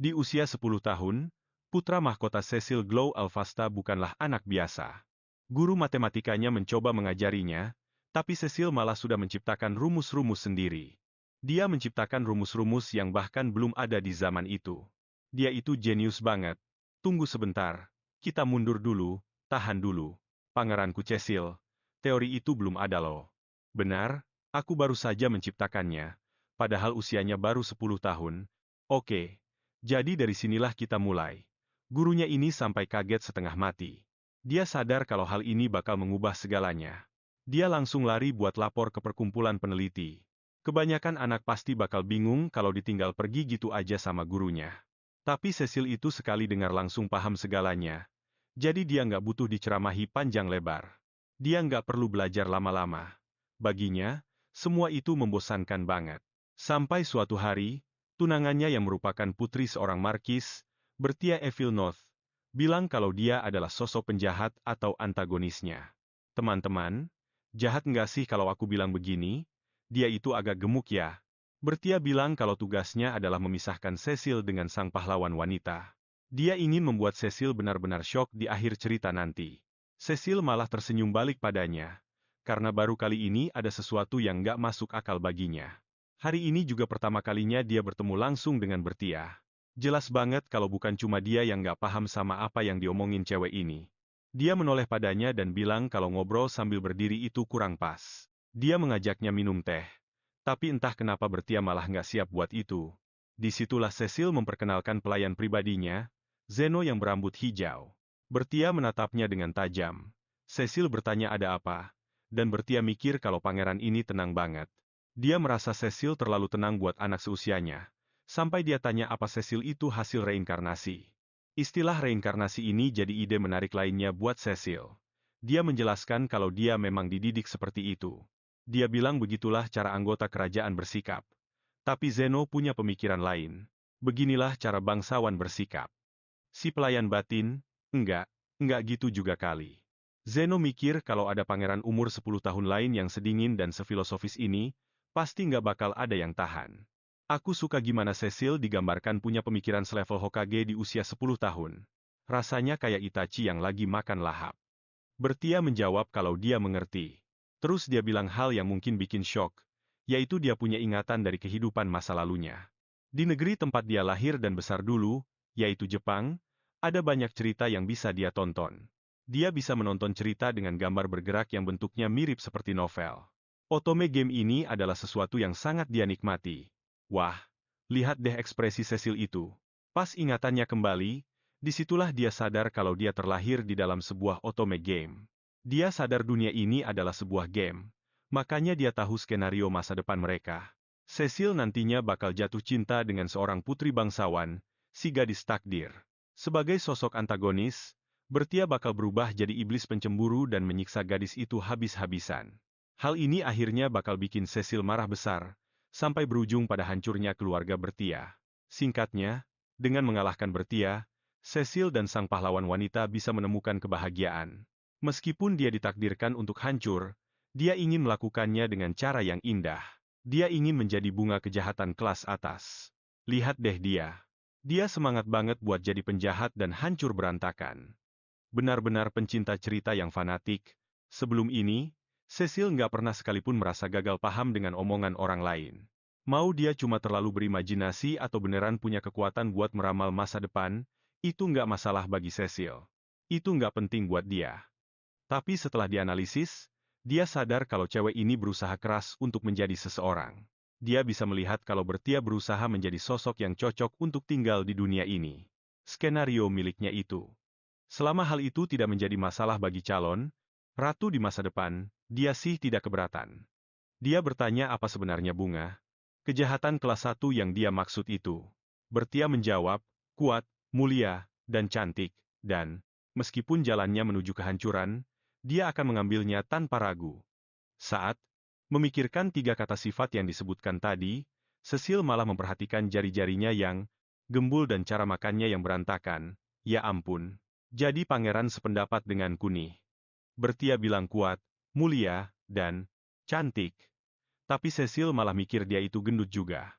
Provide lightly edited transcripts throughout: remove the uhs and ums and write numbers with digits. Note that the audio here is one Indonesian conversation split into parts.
Di usia 10 tahun, putra mahkota Cecil Glow Alvasta bukanlah anak biasa. Guru matematikanya mencoba mengajarinya, tapi Cecil malah sudah menciptakan rumus-rumus sendiri. Dia menciptakan rumus-rumus yang bahkan belum ada di zaman itu. Dia itu jenius banget. Tunggu sebentar, kita mundur dulu, tahan dulu. Pangeranku Cecil, teori itu belum ada loh. Benar, aku baru saja menciptakannya, padahal usianya baru 10 tahun. Oke. Jadi dari sinilah kita mulai. Gurunya ini sampai kaget setengah mati. Dia sadar kalau hal ini bakal mengubah segalanya. Dia langsung lari buat lapor ke perkumpulan peneliti. Kebanyakan anak pasti bakal bingung kalau ditinggal pergi gitu aja sama gurunya. Tapi Cecil itu sekali dengar langsung paham segalanya. Jadi dia nggak butuh diceramahi panjang lebar. Dia nggak perlu belajar lama-lama. Baginya, semua itu membosankan banget. Sampai suatu hari, tunangannya yang merupakan putri seorang markis, Bertia Evil North, bilang kalau dia adalah sosok penjahat atau antagonisnya. Teman-teman, jahat nggak sih kalau aku bilang begini? Dia itu agak gemuk ya. Bertia bilang kalau tugasnya adalah memisahkan Cecil dengan sang pahlawan wanita. Dia ingin membuat Cecil benar-benar syok di akhir cerita nanti. Cecil malah tersenyum balik padanya, karena baru kali ini ada sesuatu yang nggak masuk akal baginya. Hari ini juga pertama kalinya dia bertemu langsung dengan Bertia. Jelas banget kalau bukan cuma dia yang nggak paham sama apa yang diomongin cewek ini. Dia menoleh padanya dan bilang kalau ngobrol sambil berdiri itu kurang pas. Dia mengajaknya minum teh. Tapi entah kenapa Bertia malah nggak siap buat itu. Disitulah Cecil memperkenalkan pelayan pribadinya, Zeno yang berambut hijau. Bertia menatapnya dengan tajam. Cecil bertanya ada apa, dan Bertia mikir kalau pangeran ini tenang banget. Dia merasa Cecil terlalu tenang buat anak seusianya. Sampai dia tanya apa Cecil itu hasil reinkarnasi. Istilah reinkarnasi ini jadi ide menarik lainnya buat Cecil. Dia menjelaskan kalau dia memang dididik seperti itu. Dia bilang begitulah cara anggota kerajaan bersikap. Tapi Zeno punya pemikiran lain. Beginilah cara bangsawan bersikap. Si pelayan batin, enggak gitu juga kali. Zeno mikir kalau ada pangeran umur 10 tahun lain yang sedingin dan sefilosofis ini, pasti nggak bakal ada yang tahan. Aku suka gimana Cecil digambarkan punya pemikiran selevel Hokage di usia 10 tahun. Rasanya kayak Itachi yang lagi makan lahap. Bertia menjawab kalau dia mengerti. Terus dia bilang hal yang mungkin bikin syok, yaitu dia punya ingatan dari kehidupan masa lalunya. Di negeri tempat dia lahir dan besar dulu, yaitu Jepang, ada banyak cerita yang bisa dia tonton. Dia bisa menonton cerita dengan gambar bergerak yang bentuknya mirip seperti novel. Otome game ini adalah sesuatu yang sangat dia nikmati. Wah, lihat deh ekspresi Cecil itu. Pas ingatannya kembali, disitulah dia sadar kalau dia terlahir di dalam sebuah otome game. Dia sadar dunia ini adalah sebuah game. Makanya dia tahu skenario masa depan mereka. Cecil nantinya bakal jatuh cinta dengan seorang putri bangsawan, si gadis takdir. Sebagai sosok antagonis, Bertia bakal berubah jadi iblis pencemburu dan menyiksa gadis itu habis-habisan. Hal ini akhirnya bakal bikin Cecil marah besar, sampai berujung pada hancurnya keluarga Bertia. Singkatnya, dengan mengalahkan Bertia, Cecil dan sang pahlawan wanita bisa menemukan kebahagiaan. Meskipun dia ditakdirkan untuk hancur, dia ingin melakukannya dengan cara yang indah. Dia ingin menjadi bunga kejahatan kelas atas. Lihat deh dia. Dia semangat banget buat jadi penjahat dan hancur berantakan. Benar-benar pencinta cerita yang fanatik. Sebelum ini, Cecil nggak pernah sekalipun merasa gagal paham dengan omongan orang lain. Mau dia cuma terlalu berimajinasi atau beneran punya kekuatan buat meramal masa depan, itu nggak masalah bagi Cecil. Itu nggak penting buat dia. Tapi setelah dianalisis, dia sadar kalau cewek ini berusaha keras untuk menjadi seseorang. Dia bisa melihat kalau Bertia berusaha menjadi sosok yang cocok untuk tinggal di dunia ini. Skenario miliknya itu. Selama hal itu tidak menjadi masalah bagi calon ratu di masa depan, dia sih tidak keberatan. Dia bertanya apa sebenarnya bunga kejahatan kelas 1 yang dia maksud itu. Bertia menjawab, kuat, mulia, dan cantik, dan, meskipun jalannya menuju kehancuran, dia akan mengambilnya tanpa ragu. Saat memikirkan 3 kata sifat yang disebutkan tadi, Cecil malah memperhatikan jari-jarinya yang gembul dan cara makannya yang berantakan. Ya ampun. Jadi pangeran sependapat denganku nih. Bertia bilang kuat, mulia, dan cantik. Tapi Cecil malah mikir dia itu gendut juga.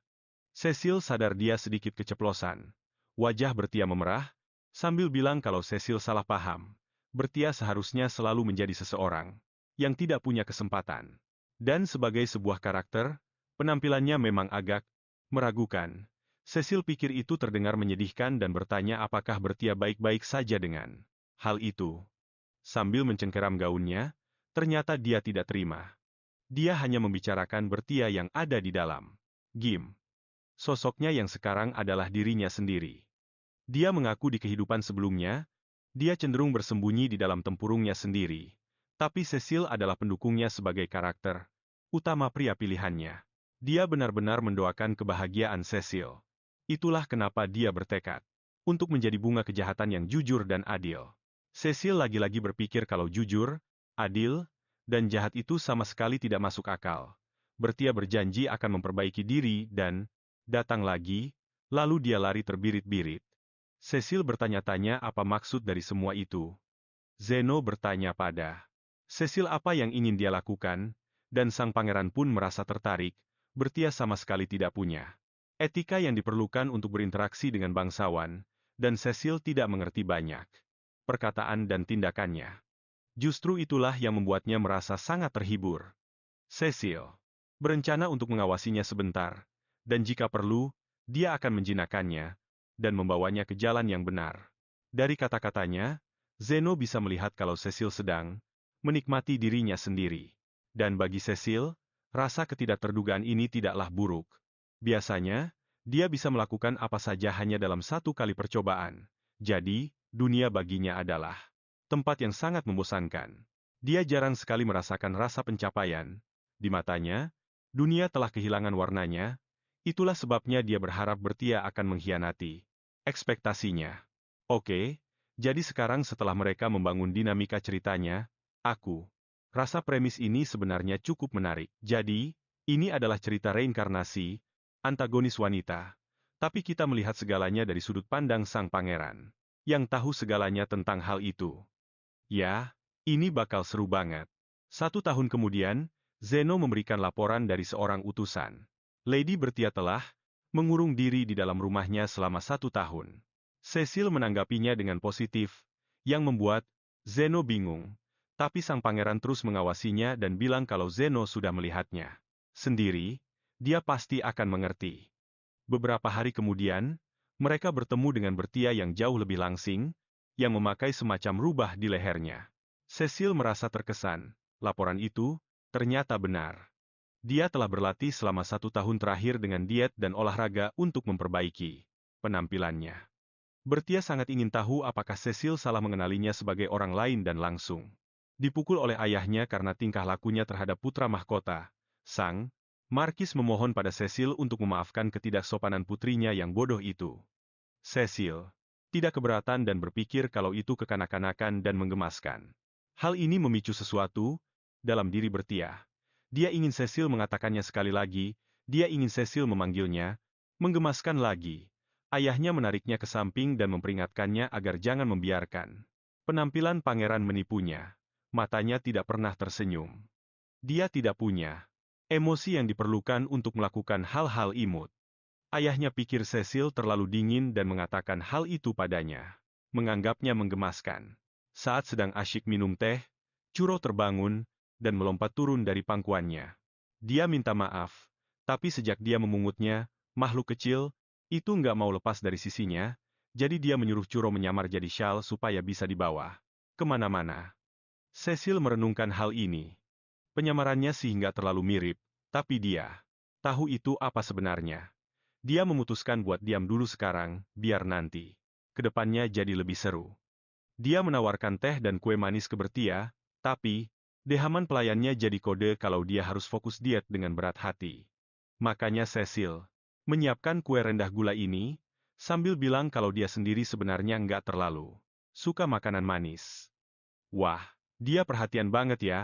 Cecil sadar dia sedikit keceplosan. Wajah Bertia memerah, sambil bilang kalau Cecil salah paham. Bertia seharusnya selalu menjadi seseorang yang tidak punya kesempatan. Dan sebagai sebuah karakter, penampilannya memang agak meragukan. Cecil pikir itu terdengar menyedihkan dan bertanya apakah Bertia baik-baik saja dengan hal itu. Sambil mencengkeram gaunnya, ternyata dia tidak terima. Dia hanya membicarakan Bertia yang ada di dalam game. Sosoknya yang sekarang adalah dirinya sendiri. Dia mengaku di kehidupan sebelumnya, dia cenderung bersembunyi di dalam tempurungnya sendiri. Tapi Cecil adalah pendukungnya sebagai karakter utama pria pilihannya. Dia benar-benar mendoakan kebahagiaan Cecil. Itulah kenapa dia bertekad untuk menjadi bunga kejahatan yang jujur dan adil. Cecil lagi-lagi berpikir kalau jujur, adil, dan jahat itu sama sekali tidak masuk akal. Bertia berjanji akan memperbaiki diri dan datang lagi, lalu dia lari terbirit-birit. Cecil bertanya-tanya apa maksud dari semua itu. Zeno bertanya pada Cecil apa yang ingin dia lakukan, dan sang pangeran pun merasa tertarik. Bertia sama sekali tidak punya etika yang diperlukan untuk berinteraksi dengan bangsawan, dan Cecil tidak mengerti banyak perkataan dan tindakannya. Justru itulah yang membuatnya merasa sangat terhibur. Cecil berencana untuk mengawasinya sebentar, dan jika perlu, dia akan menjinakkannya dan membawanya ke jalan yang benar. Dari kata-katanya, Zeno bisa melihat kalau Cecil sedang menikmati dirinya sendiri. Dan bagi Cecil, rasa ketidakterdugaan ini tidaklah buruk. Biasanya, dia bisa melakukan apa saja hanya dalam satu kali percobaan. Jadi, dunia baginya adalah tempat yang sangat membosankan. Dia jarang sekali merasakan rasa pencapaian. Di matanya, dunia telah kehilangan warnanya. Itulah sebabnya dia berharap Bertia akan mengkhianati ekspektasinya. Oke, jadi sekarang setelah mereka membangun dinamika ceritanya, aku rasa premis ini sebenarnya cukup menarik. Jadi, ini adalah cerita reinkarnasi, antagonis wanita. Tapi kita melihat segalanya dari sudut pandang sang pangeran, yang tahu segalanya tentang hal itu. Ya, ini bakal seru banget. 1 tahun kemudian, Zeno memberikan laporan dari seorang utusan. Lady Bertia telah mengurung diri di dalam rumahnya selama 1 tahun. Cecil menanggapinya dengan positif, yang membuat Zeno bingung. Tapi sang pangeran terus mengawasinya dan bilang kalau Zeno sudah melihatnya sendiri, dia pasti akan mengerti. Beberapa hari kemudian, mereka bertemu dengan Bertia yang jauh lebih langsing, yang memakai semacam rubah di lehernya. Cecil merasa terkesan. Laporan itu ternyata benar. Dia telah berlatih selama 1 tahun terakhir dengan diet dan olahraga untuk memperbaiki penampilannya. Bertia sangat ingin tahu apakah Cecil salah mengenalinya sebagai orang lain dan langsung dipukul oleh ayahnya karena tingkah lakunya terhadap putra mahkota. Sang Markis memohon pada Cecil untuk memaafkan ketidaksopanan putrinya yang bodoh itu. Cecil tidak keberatan dan berpikir kalau itu kekanak-kanakan dan menggemaskan. Hal ini memicu sesuatu dalam diri Bertia. Dia ingin Cecil mengatakannya sekali lagi, dia ingin Cecil memanggilnya, menggemaskan lagi. Ayahnya menariknya ke samping dan memperingatkannya agar jangan membiarkan penampilan pangeran menipunya. Matanya tidak pernah tersenyum. Dia tidak punya emosi yang diperlukan untuk melakukan hal-hal imut. Ayahnya pikir Cecil terlalu dingin dan mengatakan hal itu padanya. Menganggapnya menggemaskan. Saat sedang asyik minum teh, Churro terbangun dan melompat turun dari pangkuannya. Dia minta maaf, tapi sejak dia memungutnya, makhluk kecil itu nggak mau lepas dari sisinya, jadi dia menyuruh Churro menyamar jadi syal supaya bisa dibawa kemana-mana. Cecil merenungkan hal ini. Penyamarannya sehingga terlalu mirip, tapi dia tahu itu apa sebenarnya. Dia memutuskan buat diam dulu sekarang, biar nanti kedepannya jadi lebih seru. Dia menawarkan teh dan kue manis ke Bertia, tapi dehaman pelayannya jadi kode kalau dia harus fokus diet dengan berat hati. Makanya Cecil menyiapkan kue rendah gula ini, sambil bilang kalau dia sendiri sebenarnya nggak terlalu suka makanan manis. Wah, dia perhatian banget ya.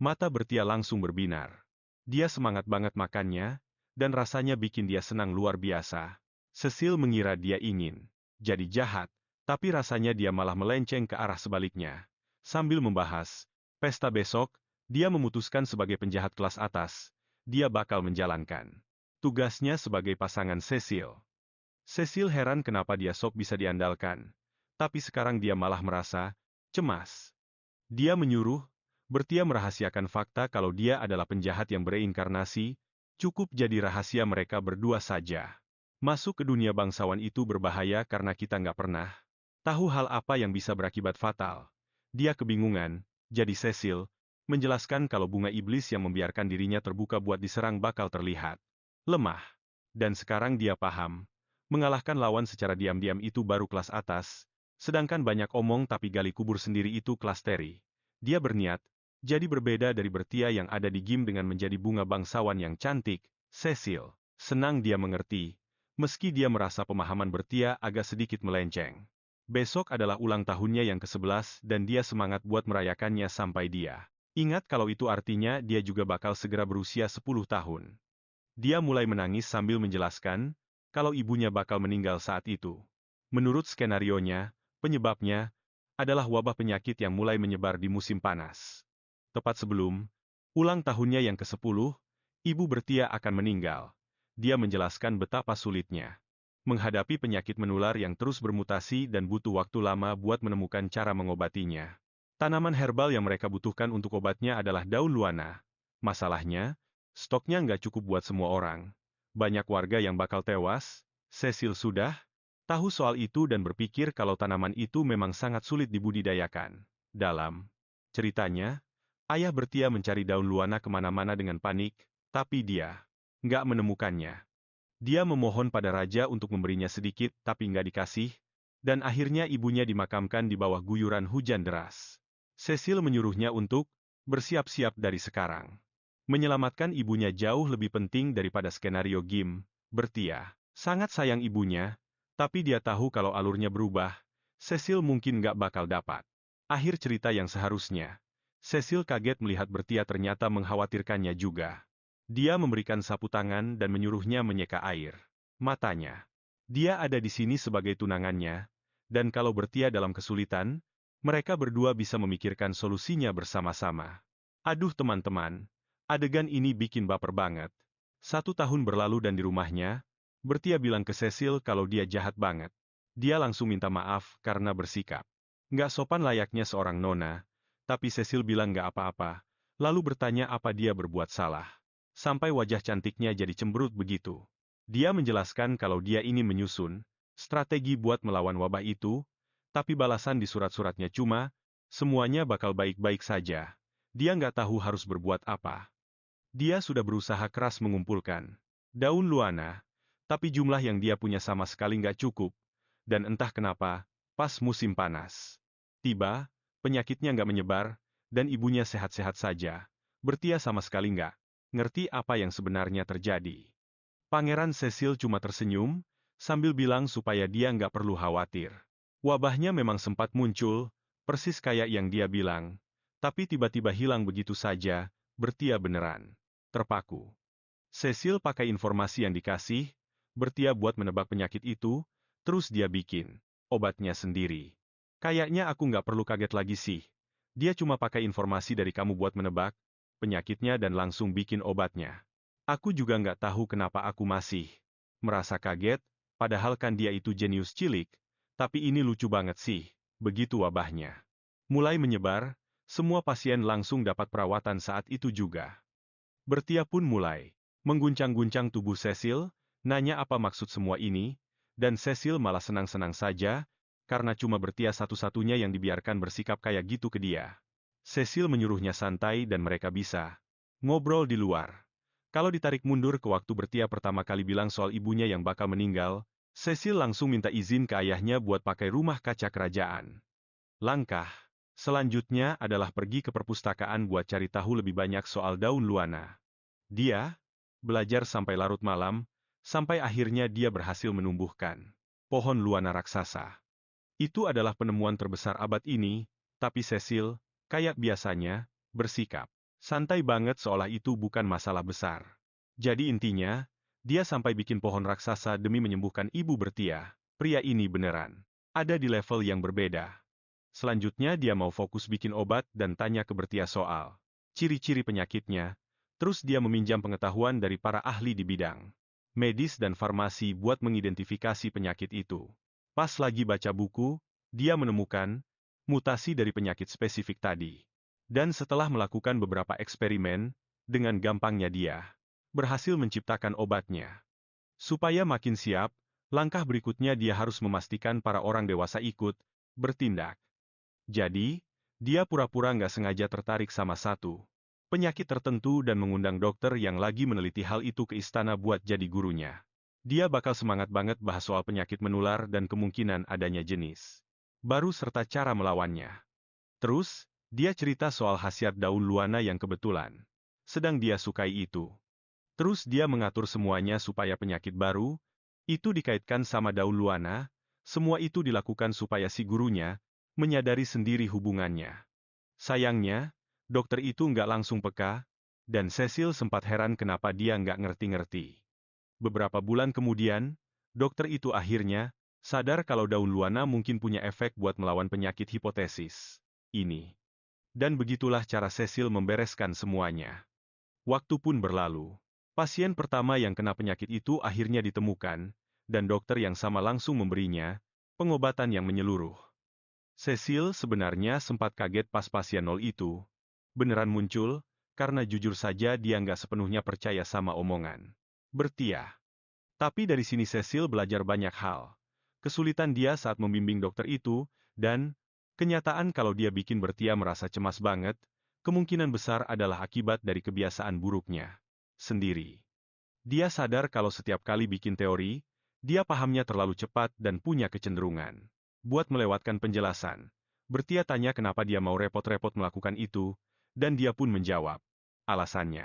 Mata Bertia langsung berbinar. Dia semangat banget makannya, dan rasanya bikin dia senang luar biasa. Cecil mengira dia ingin jadi jahat, tapi rasanya dia malah melenceng ke arah sebaliknya. Sambil membahas pesta besok, dia memutuskan sebagai penjahat kelas atas, dia bakal menjalankan tugasnya sebagai pasangan Cecil. Cecil heran kenapa dia sok bisa diandalkan. Tapi sekarang dia malah merasa cemas. Dia menyuruh Bertia merahasiakan fakta kalau dia adalah penjahat yang bereinkarnasi, cukup jadi rahasia mereka berdua saja. Masuk ke dunia bangsawan itu berbahaya karena kita nggak pernah tahu hal apa yang bisa berakibat fatal. Dia kebingungan, jadi Cecil menjelaskan kalau bunga iblis yang membiarkan dirinya terbuka buat diserang bakal terlihat lemah. Dan sekarang dia paham, mengalahkan lawan secara diam-diam itu baru kelas atas, sedangkan banyak omong tapi gali kubur sendiri itu kelas teri. Dia berniat, jadi berbeda dari Bertia yang ada di game dengan menjadi bunga bangsawan yang cantik, Cecil. Senang dia mengerti, meski dia merasa pemahaman Bertia agak sedikit melenceng. Besok adalah ulang tahunnya yang ke-11 dan dia semangat buat merayakannya sampai dia ingat kalau itu artinya dia juga bakal segera berusia 10 tahun. Dia mulai menangis sambil menjelaskan, kalau ibunya bakal meninggal saat itu. Menurut skenarionya, penyebabnya adalah wabah penyakit yang mulai menyebar di musim panas. Tepat sebelum ulang tahunnya yang ke-10, Ibu Bertia akan meninggal. Dia menjelaskan betapa sulitnya menghadapi penyakit menular yang terus bermutasi dan butuh waktu lama buat menemukan cara mengobatinya. Tanaman herbal yang mereka butuhkan untuk obatnya adalah daun luana. Masalahnya, stoknya nggak cukup buat semua orang. Banyak warga yang bakal tewas. Cecil sudah tahu soal itu dan berpikir kalau tanaman itu memang sangat sulit dibudidayakan. Dalam ceritanya, ayah Bertia mencari daun luana kemana-mana dengan panik, tapi dia nggak menemukannya. Dia memohon pada raja untuk memberinya sedikit tapi nggak dikasih, dan akhirnya ibunya dimakamkan di bawah guyuran hujan deras. Cecil menyuruhnya untuk bersiap-siap dari sekarang. Menyelamatkan ibunya jauh lebih penting daripada skenario game. Bertia sangat sayang ibunya, tapi dia tahu kalau alurnya berubah, Cecil mungkin nggak bakal dapat akhir cerita yang seharusnya. Cecil kaget melihat Bertia ternyata mengkhawatirkannya juga. Dia memberikan sapu tangan dan menyuruhnya menyeka air matanya. Dia ada di sini sebagai tunangannya, dan kalau Bertia dalam kesulitan, mereka berdua bisa memikirkan solusinya bersama-sama. Aduh teman-teman, adegan ini bikin baper banget. 1 tahun berlalu dan di rumahnya, Bertia bilang ke Cecil kalau dia jahat banget. Dia langsung minta maaf karena bersikap nggak sopan layaknya seorang nona, tapi Cecil bilang nggak apa-apa, lalu bertanya apa dia berbuat salah. Sampai wajah cantiknya jadi cemberut begitu. Dia menjelaskan kalau dia ingin menyusun strategi buat melawan wabah itu, tapi balasan di surat-suratnya cuma, semuanya bakal baik-baik saja. Dia nggak tahu harus berbuat apa. Dia sudah berusaha keras mengumpulkan daun luana, tapi jumlah yang dia punya sama sekali nggak cukup, dan entah kenapa, pas musim panas tiba, penyakitnya nggak menyebar, dan ibunya sehat-sehat saja. Bertia sama sekali nggak ngerti apa yang sebenarnya terjadi. Pangeran Cecil cuma tersenyum, sambil bilang supaya dia nggak perlu khawatir. Wabahnya memang sempat muncul, persis kayak yang dia bilang, tapi tiba-tiba hilang begitu saja. Bertia beneran terpaku. Cecil pakai informasi yang dikasih, Bertia buat menebak penyakit itu, terus dia bikin obatnya sendiri. Kayaknya aku nggak perlu kaget lagi sih. Dia cuma pakai informasi dari kamu buat menebak penyakitnya dan langsung bikin obatnya. Aku juga nggak tahu kenapa aku masih merasa kaget, padahal kan dia itu jenius cilik. Tapi ini lucu banget sih, begitu wabahnya mulai menyebar, semua pasien langsung dapat perawatan saat itu juga. Bertia pun mulai mengguncang-guncang tubuh Cecil, nanya apa maksud semua ini, dan Cecil malah senang-senang saja, karena cuma Bertia satu-satunya yang dibiarkan bersikap kayak gitu ke dia. Cecil menyuruhnya santai dan mereka bisa ngobrol di luar. Kalau ditarik mundur ke waktu Bertia pertama kali bilang soal ibunya yang bakal meninggal, Cecil langsung minta izin ke ayahnya buat pakai rumah kaca kerajaan. Langkah selanjutnya adalah pergi ke perpustakaan buat cari tahu lebih banyak soal daun luana. Dia belajar sampai larut malam, sampai akhirnya dia berhasil menumbuhkan pohon luana raksasa. Itu adalah penemuan terbesar abad ini, tapi Cecil, kayak biasanya, bersikap santai banget seolah itu bukan masalah besar. Jadi intinya, dia sampai bikin pohon raksasa demi menyembuhkan ibu Bertia. Pria ini beneran ada di level yang berbeda. Selanjutnya dia mau fokus bikin obat dan tanya ke Bertia soal ciri-ciri penyakitnya, terus dia meminjam pengetahuan dari para ahli di bidang medis dan farmasi buat mengidentifikasi penyakit itu. Pas lagi baca buku, dia menemukan mutasi dari penyakit spesifik tadi. Dan setelah melakukan beberapa eksperimen, dengan gampangnya dia berhasil menciptakan obatnya. Supaya makin siap, langkah berikutnya dia harus memastikan para orang dewasa ikut bertindak. Jadi, dia pura-pura nggak sengaja tertarik sama satu penyakit tertentu dan mengundang dokter yang lagi meneliti hal itu ke istana buat jadi gurunya. Dia bakal semangat banget bahas soal penyakit menular dan kemungkinan adanya jenis baru serta cara melawannya. Terus, dia cerita soal khasiat daun luana yang kebetulan sedang dia sukai itu. Terus dia mengatur semuanya supaya penyakit baru itu dikaitkan sama daun luana. Semua itu dilakukan supaya si gurunya menyadari sendiri hubungannya. Sayangnya, dokter itu nggak langsung peka, dan Cecil sempat heran kenapa dia nggak ngerti-ngerti. Beberapa bulan kemudian, dokter itu akhirnya sadar kalau daun luana mungkin punya efek buat melawan penyakit hipotesis ini. Dan begitulah cara Cecil membereskan semuanya. Waktu pun berlalu. Pasien pertama yang kena penyakit itu akhirnya ditemukan, dan dokter yang sama langsung memberinya pengobatan yang menyeluruh. Cecil sebenarnya sempat kaget pas pasien nol itu beneran muncul, karena jujur saja dia nggak sepenuhnya percaya sama omongan Bertia. Tapi dari sini Cecil belajar banyak hal. Kesulitan dia saat membimbing dokter itu, dan kenyataan kalau dia bikin Bertia merasa cemas banget, kemungkinan besar adalah akibat dari kebiasaan buruknya sendiri. Dia sadar kalau setiap kali bikin teori, dia pahamnya terlalu cepat dan punya kecenderungan buat melewatkan penjelasan. Bertia tanya kenapa dia mau repot-repot melakukan itu, dan dia pun menjawab. Alasannya,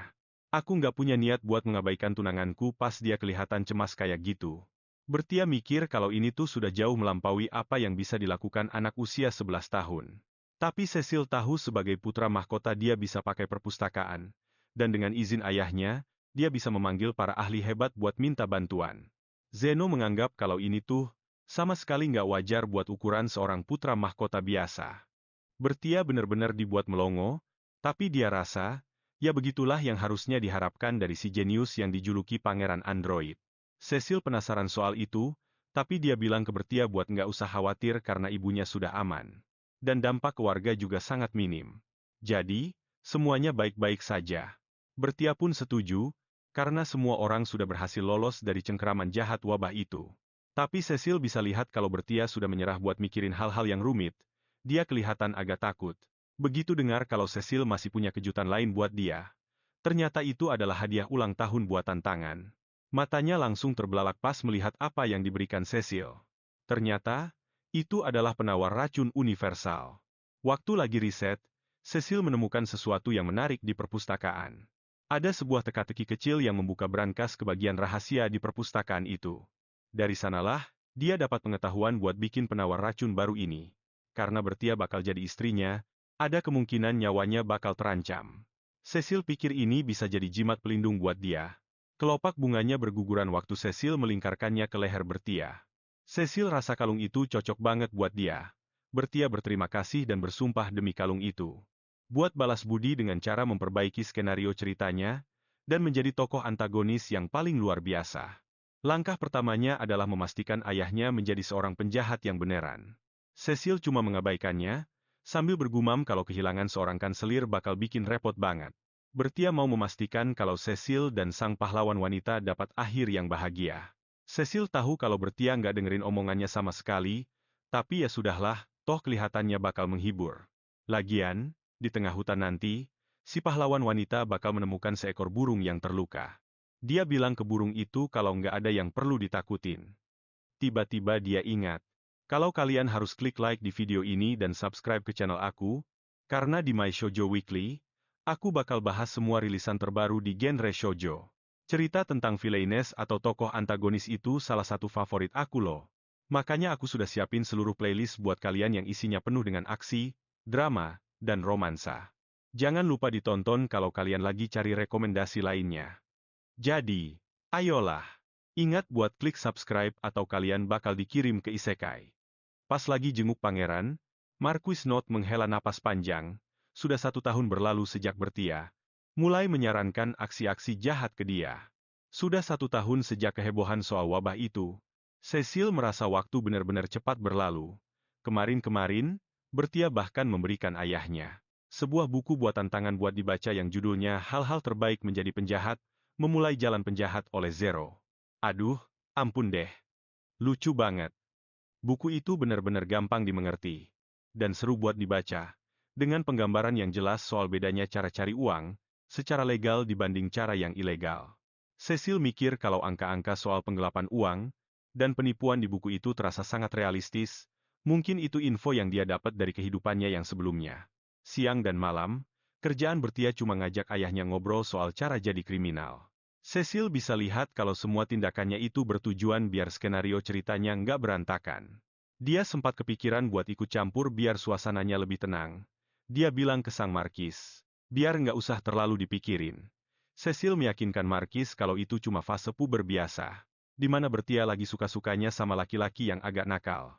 aku nggak punya niat buat mengabaikan tunanganku pas dia kelihatan cemas kayak gitu. Bertia mikir kalau ini tuh sudah jauh melampaui apa yang bisa dilakukan anak usia 11 tahun. Tapi Cecil tahu sebagai putra mahkota dia bisa pakai perpustakaan, dan dengan izin ayahnya, dia bisa memanggil para ahli hebat buat minta bantuan. Zeno menganggap kalau ini tuh sama sekali nggak wajar buat ukuran seorang putra mahkota biasa. Bertia benar-benar dibuat melongo, tapi dia rasa, ya begitulah yang harusnya diharapkan dari si jenius yang dijuluki Pangeran Android. Cecil penasaran soal itu, tapi dia bilang ke Bertia buat nggak usah khawatir karena ibunya sudah aman. Dan dampak keluarga juga sangat minim. Jadi, semuanya baik-baik saja. Bertia pun setuju, karena semua orang sudah berhasil lolos dari cengkeraman jahat wabah itu. Tapi Cecil bisa lihat kalau Bertia sudah menyerah buat mikirin hal-hal yang rumit. Dia kelihatan agak takut. Begitu dengar kalau Cecil masih punya kejutan lain buat dia. Ternyata itu adalah hadiah ulang tahun buatan tangan. Matanya langsung terbelalak pas melihat apa yang diberikan Cecil. Ternyata, itu adalah penawar racun universal. Waktu lagi riset, Cecil menemukan sesuatu yang menarik di perpustakaan. Ada sebuah teka-teki kecil yang membuka brankas ke bagian rahasia di perpustakaan itu. Dari sanalah, dia dapat pengetahuan buat bikin penawar racun baru ini. Karena Bertia bakal jadi istrinya, ada kemungkinan nyawanya bakal terancam. Cecil pikir ini bisa jadi jimat pelindung buat dia. Kelopak bunganya berguguran waktu Cecil melingkarkannya ke leher Bertia. Cecil rasa kalung itu cocok banget buat dia. Bertia berterima kasih dan bersumpah demi kalung itu. Buat balas budi dengan cara memperbaiki skenario ceritanya, dan menjadi tokoh antagonis yang paling luar biasa. Langkah pertamanya adalah memastikan ayahnya menjadi seorang penjahat yang beneran. Cecil cuma mengabaikannya, sambil bergumam kalau kehilangan seorang kanselir bakal bikin repot banget. Bertia mau memastikan kalau Cecil dan sang pahlawan wanita dapat akhir yang bahagia. Cecil tahu kalau Bertia nggak dengerin omongannya sama sekali, tapi ya sudahlah, toh kelihatannya bakal menghibur. Lagian, di tengah hutan nanti, si pahlawan wanita bakal menemukan seekor burung yang terluka. Dia bilang ke burung itu kalau nggak ada yang perlu ditakutin. Tiba-tiba dia ingat, kalau kalian harus klik like di video ini dan subscribe ke channel aku, karena di My Shoujo Weekly, aku bakal bahas semua rilisan terbaru di genre shoujo. Cerita tentang villainess atau tokoh antagonis itu salah satu favorit aku loh. Makanya aku sudah siapin seluruh playlist buat kalian yang isinya penuh dengan aksi, drama, dan romansa. Jangan lupa ditonton kalau kalian lagi cari rekomendasi lainnya. Jadi, ayolah. Ingat buat klik subscribe atau kalian bakal dikirim ke isekai. Pas lagi jenguk pangeran, Marquis Note menghela napas panjang. Sudah 1 tahun berlalu sejak Bertia mulai menyarankan aksi-aksi jahat ke dia. Sudah 1 tahun sejak kehebohan soal wabah itu. Cecil merasa waktu benar-benar cepat berlalu. Kemarin-kemarin, Bertia bahkan memberikan ayahnya sebuah buku buatan tangan buat dibaca yang judulnya Hal-hal Terbaik Menjadi Penjahat, Memulai Jalan Penjahat oleh Zero. Aduh, ampun deh. Lucu banget. Buku itu benar-benar gampang dimengerti. Dan seru buat dibaca. Dengan penggambaran yang jelas soal bedanya cara cari uang, secara legal dibanding cara yang ilegal. Cecil mikir kalau angka-angka soal penggelapan uang, dan penipuan di buku itu terasa sangat realistis, mungkin itu info yang dia dapat dari kehidupannya yang sebelumnya. Siang dan malam, kerjaan Bertia cuma ngajak ayahnya ngobrol soal cara jadi kriminal. Cecil bisa lihat kalau semua tindakannya itu bertujuan biar skenario ceritanya nggak berantakan. Dia sempat kepikiran buat ikut campur biar suasananya lebih tenang. Dia bilang ke sang markis, biar nggak usah terlalu dipikirin. Cecil meyakinkan markis kalau itu cuma fase puber biasa, di mana Bertia lagi suka-sukanya sama laki-laki yang agak nakal.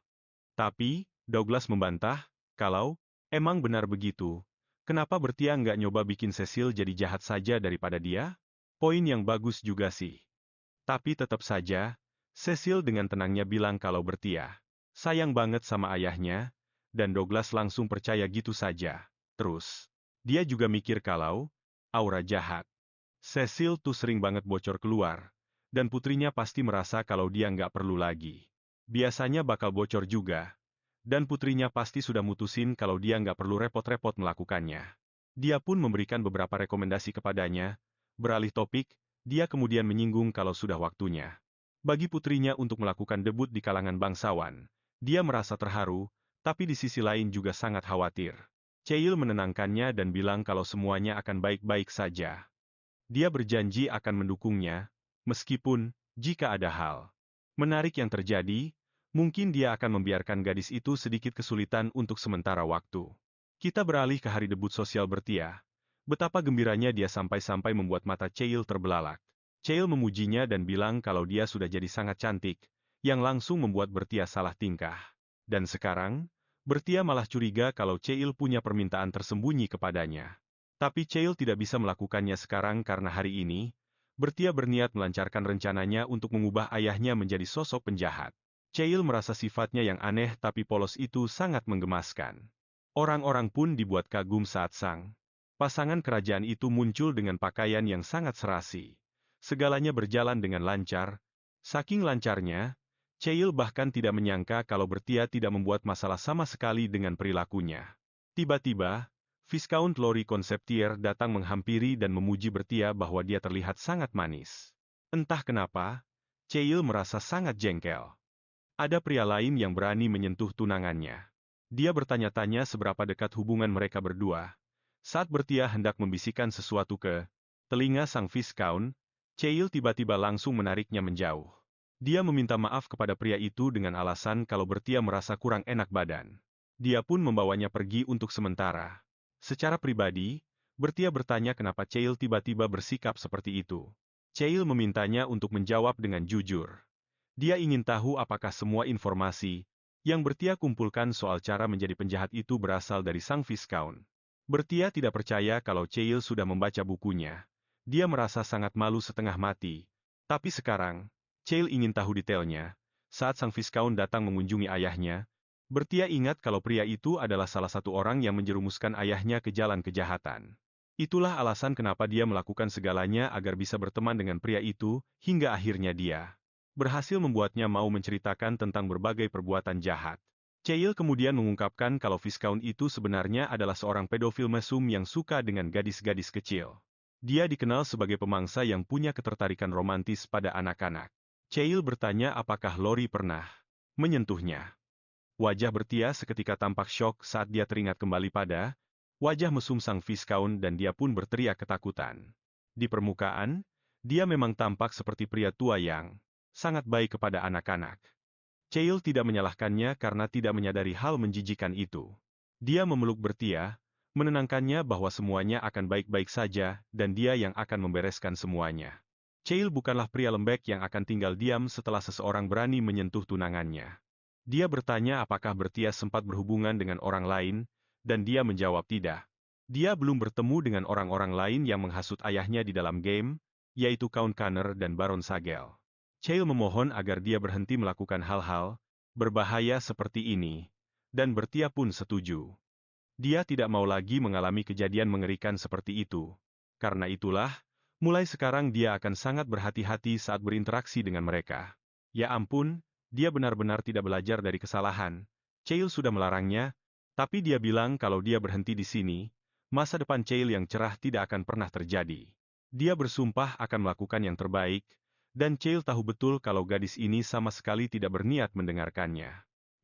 Tapi, Douglas membantah, kalau emang benar begitu, kenapa Bertia nggak nyoba bikin Cecil jadi jahat saja daripada dia? Poin yang bagus juga sih. Tapi tetap saja, Cecil dengan tenangnya bilang kalau Bertia sayang banget sama ayahnya, dan Douglas langsung percaya gitu saja. Terus, dia juga mikir kalau aura jahat. Cecil tuh sering banget bocor keluar, dan putrinya pasti merasa kalau dia nggak perlu lagi. Biasanya bakal bocor juga, dan putrinya pasti sudah mutusin kalau dia nggak perlu repot-repot melakukannya. Dia pun memberikan beberapa rekomendasi kepadanya. Beralih topik, dia kemudian menyinggung kalau sudah waktunya bagi putrinya untuk melakukan debut di kalangan bangsawan. Dia merasa terharu, tapi di sisi lain juga sangat khawatir. Cheil menenangkannya dan bilang kalau semuanya akan baik-baik saja. Dia berjanji akan mendukungnya, meskipun, jika ada hal menarik yang terjadi, mungkin dia akan membiarkan gadis itu sedikit kesulitan untuk sementara waktu. Kita beralih ke hari debut sosial Bertia. Betapa gembiranya dia sampai-sampai membuat mata Cheil terbelalak. Cheil memujinya dan bilang kalau dia sudah jadi sangat cantik, yang langsung membuat Bertia salah tingkah. Dan sekarang, Bertia malah curiga kalau Cheil punya permintaan tersembunyi kepadanya. Tapi Cheil tidak bisa melakukannya sekarang karena hari ini, Bertia berniat melancarkan rencananya untuk mengubah ayahnya menjadi sosok penjahat. Cheil merasa sifatnya yang aneh tapi polos itu sangat menggemaskan. Orang-orang pun dibuat kagum saat sang pasangan kerajaan itu muncul dengan pakaian yang sangat serasi. Segalanya berjalan dengan lancar. Saking lancarnya, Cheil bahkan tidak menyangka kalau Bertia tidak membuat masalah sama sekali dengan perilakunya. Tiba-tiba, Viscount Lori Konseptier datang menghampiri dan memuji Bertia bahwa dia terlihat sangat manis. Entah kenapa, Cheil merasa sangat jengkel. Ada pria lain yang berani menyentuh tunangannya. Dia bertanya-tanya seberapa dekat hubungan mereka berdua. Saat Bertia hendak membisikkan sesuatu ke telinga sang Viscount, Cheil tiba-tiba langsung menariknya menjauh. Dia meminta maaf kepada pria itu dengan alasan kalau Bertia merasa kurang enak badan. Dia pun membawanya pergi untuk sementara. Secara pribadi, Bertia bertanya kenapa Cheil tiba-tiba bersikap seperti itu. Cheil memintanya untuk menjawab dengan jujur. Dia ingin tahu apakah semua informasi yang Bertia kumpulkan soal cara menjadi penjahat itu berasal dari sang Viscount. Bertia tidak percaya kalau Cheil sudah membaca bukunya. Dia merasa sangat malu setengah mati. Tapi sekarang, Cheil ingin tahu detailnya. Saat sang Viscount datang mengunjungi ayahnya, Bertia ingat kalau pria itu adalah salah satu orang yang menjerumuskan ayahnya ke jalan kejahatan. Itulah alasan kenapa dia melakukan segalanya agar bisa berteman dengan pria itu, hingga akhirnya dia berhasil membuatnya mau menceritakan tentang berbagai perbuatan jahat. Cheil kemudian mengungkapkan kalau Viscount itu sebenarnya adalah seorang pedofil mesum yang suka dengan gadis-gadis kecil. Dia dikenal sebagai pemangsa yang punya ketertarikan romantis pada anak-anak. Cheil bertanya apakah Lori pernah menyentuhnya. Wajah Bertia seketika tampak syok saat dia teringat kembali pada wajah mesum sang Viscount dan dia pun berteriak ketakutan. Di permukaan, dia memang tampak seperti pria tua yang sangat baik kepada anak-anak. Cheil tidak menyalahkannya karena tidak menyadari hal menjijikan itu. Dia memeluk Bertia, menenangkannya bahwa semuanya akan baik-baik saja dan dia yang akan membereskan semuanya. Cheil bukanlah pria lembek yang akan tinggal diam setelah seseorang berani menyentuh tunangannya. Dia bertanya apakah Bertia sempat berhubungan dengan orang lain, dan dia menjawab tidak. Dia belum bertemu dengan orang-orang lain yang menghasut ayahnya di dalam game, yaitu Count Kanner dan Baron Sagel. Chael memohon agar dia berhenti melakukan hal-hal berbahaya seperti ini, dan Bertia pun setuju. Dia tidak mau lagi mengalami kejadian mengerikan seperti itu. Karena itulah, mulai sekarang dia akan sangat berhati-hati saat berinteraksi dengan mereka. Ya ampun, dia benar-benar tidak belajar dari kesalahan. Chael sudah melarangnya, tapi dia bilang kalau dia berhenti di sini, masa depan Chael yang cerah tidak akan pernah terjadi. Dia bersumpah akan melakukan yang terbaik, dan Chael tahu betul kalau gadis ini sama sekali tidak berniat mendengarkannya.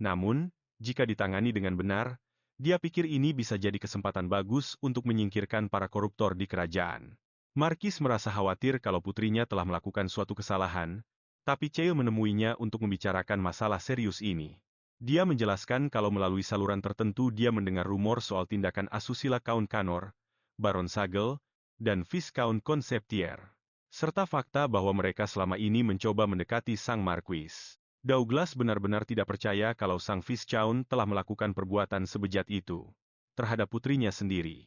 Namun, jika ditangani dengan benar, dia pikir ini bisa jadi kesempatan bagus untuk menyingkirkan para koruptor di kerajaan. Markis merasa khawatir kalau putrinya telah melakukan suatu kesalahan, tapi Chael menemuinya untuk membicarakan masalah serius ini. Dia menjelaskan kalau melalui saluran tertentu dia mendengar rumor soal tindakan asusila Count Kanor, Baron Sagel, dan Viscount Conceptier, serta fakta bahwa mereka selama ini mencoba mendekati Sang Marquis. Douglas benar-benar tidak percaya kalau Sang Viscount telah melakukan perbuatan sebejat itu terhadap putrinya sendiri.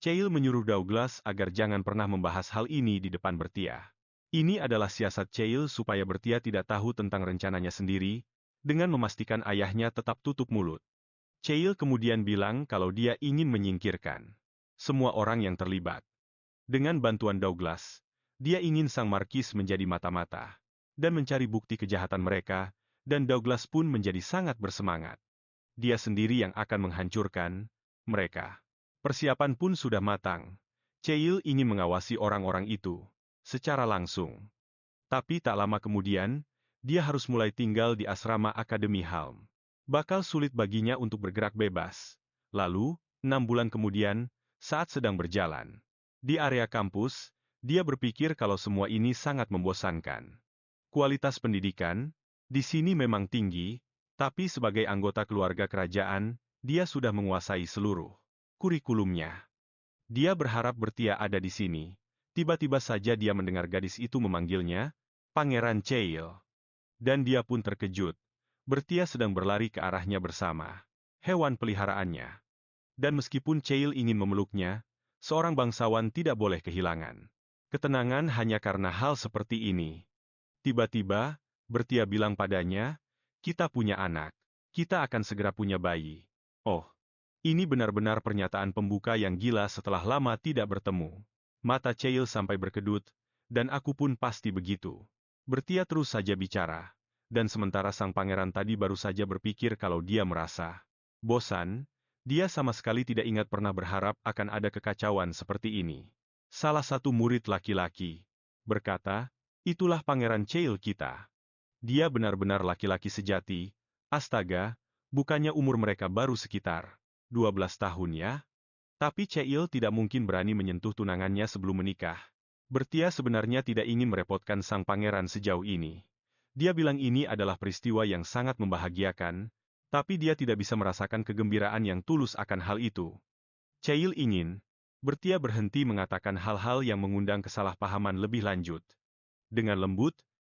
Chael menyuruh Douglas agar jangan pernah membahas hal ini di depan Bertia. Ini adalah siasat Chael supaya Bertia tidak tahu tentang rencananya sendiri, dengan memastikan ayahnya tetap tutup mulut. Chael kemudian bilang kalau dia ingin menyingkirkan semua orang yang terlibat. Dengan bantuan Douglas, dia ingin Sang Markis menjadi mata-mata dan mencari bukti kejahatan mereka, dan Douglas pun menjadi sangat bersemangat. Dia sendiri yang akan menghancurkan mereka. Persiapan pun sudah matang. Chael ingin mengawasi orang-orang itu secara langsung. Tapi tak lama kemudian, dia harus mulai tinggal di asrama Akademi Helm. Bakal sulit baginya untuk bergerak bebas. Lalu, 6 bulan kemudian, saat sedang berjalan di area kampus, dia berpikir kalau semua ini sangat membosankan. Kualitas pendidikan di sini memang tinggi, tapi sebagai anggota keluarga kerajaan, dia sudah menguasai seluruh kurikulumnya. Dia berharap Bertia ada di sini. Tiba-tiba saja dia mendengar gadis itu memanggilnya, Pangeran Chael. Dan dia pun terkejut. Bertia sedang berlari ke arahnya bersama hewan peliharaannya. Dan meskipun Chael ingin memeluknya, seorang bangsawan tidak boleh kehilangan ketenangan hanya karena hal seperti ini. Tiba-tiba, Bertia bilang padanya, "Kita punya anak. Kita akan segera punya bayi." Oh, ini benar-benar pernyataan pembuka yang gila setelah lama tidak bertemu. Mata Chael sampai berkedut, dan aku pun pasti begitu. Bertia terus saja bicara, dan sementara sang pangeran tadi baru saja berpikir kalau dia merasa bosan, dia sama sekali tidak ingat pernah berharap akan ada kekacauan seperti ini. Salah satu murid laki-laki berkata, "Itulah Pangeran Chael kita. Dia benar-benar laki-laki sejati. Astaga, bukannya umur mereka baru sekitar 12 tahun ya?" Tapi Chael tidak mungkin berani menyentuh tunangannya sebelum menikah. Bertia sebenarnya tidak ingin merepotkan sang pangeran sejauh ini. Dia bilang ini adalah peristiwa yang sangat membahagiakan, tapi dia tidak bisa merasakan kegembiraan yang tulus akan hal itu. Chael ingin Bertia berhenti mengatakan hal-hal yang mengundang kesalahpahaman lebih lanjut. Dengan lembut,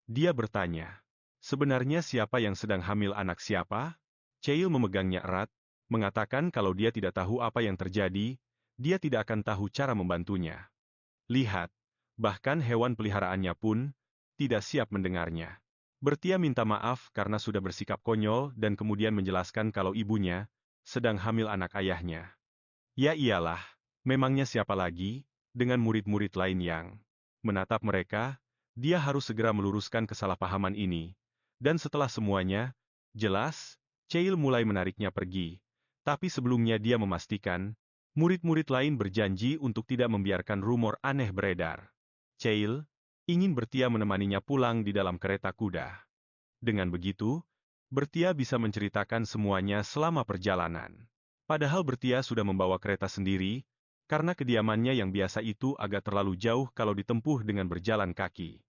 dia bertanya, "Sebenarnya siapa yang sedang hamil anak siapa?" Chael memegangnya erat, mengatakan kalau dia tidak tahu apa yang terjadi, dia tidak akan tahu cara membantunya. Lihat, bahkan hewan peliharaannya pun tidak siap mendengarnya. Bertia minta maaf karena sudah bersikap konyol dan kemudian menjelaskan kalau ibunya sedang hamil anak ayahnya. Ya iyalah, memangnya siapa lagi, dengan murid-murid lain yang menatap mereka, dia harus segera meluruskan kesalahpahaman ini. Dan setelah semuanya jelas, Chael mulai menariknya pergi. Tapi sebelumnya dia memastikan, murid-murid lain berjanji untuk tidak membiarkan rumor aneh beredar. Chael ingin Bertia menemaninya pulang di dalam kereta kuda. Dengan begitu, Bertia bisa menceritakan semuanya selama perjalanan. Padahal Bertia sudah membawa kereta sendiri, karena kediamannya yang biasa itu agak terlalu jauh kalau ditempuh dengan berjalan kaki.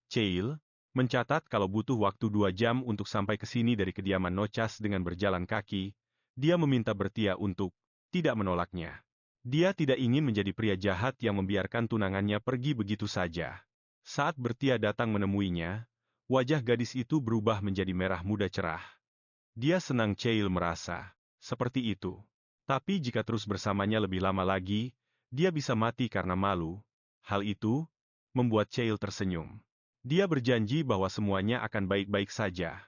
Chael mencatat kalau butuh waktu 2 jam untuk sampai ke sini dari kediaman Nochas dengan berjalan kaki. Dia meminta Bertia untuk tidak menolaknya. Dia tidak ingin menjadi pria jahat yang membiarkan tunangannya pergi begitu saja. Saat Bertia datang menemuinya, wajah gadis itu berubah menjadi merah muda cerah. Dia senang Chael merasa seperti itu. Tapi jika terus bersamanya lebih lama lagi, dia bisa mati karena malu. Hal itu membuat Cheil tersenyum. Dia berjanji bahwa semuanya akan baik-baik saja.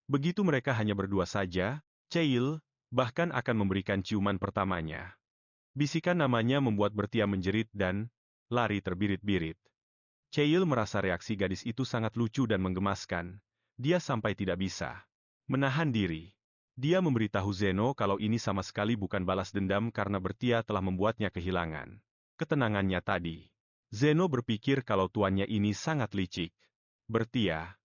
Begitu mereka hanya berdua saja, Cheil bahkan akan memberikan ciuman pertamanya. Bisikan namanya membuat Bertia menjerit dan lari terbirit-birit. Cheil merasa reaksi gadis itu sangat lucu dan menggemaskan. Dia sampai tidak bisa menahan diri. Dia memberitahu Zeno kalau ini sama sekali bukan balas dendam karena Bertia telah membuatnya kehilangan ketenangannya tadi. Zeno berpikir kalau tuannya ini sangat licik. Bertia,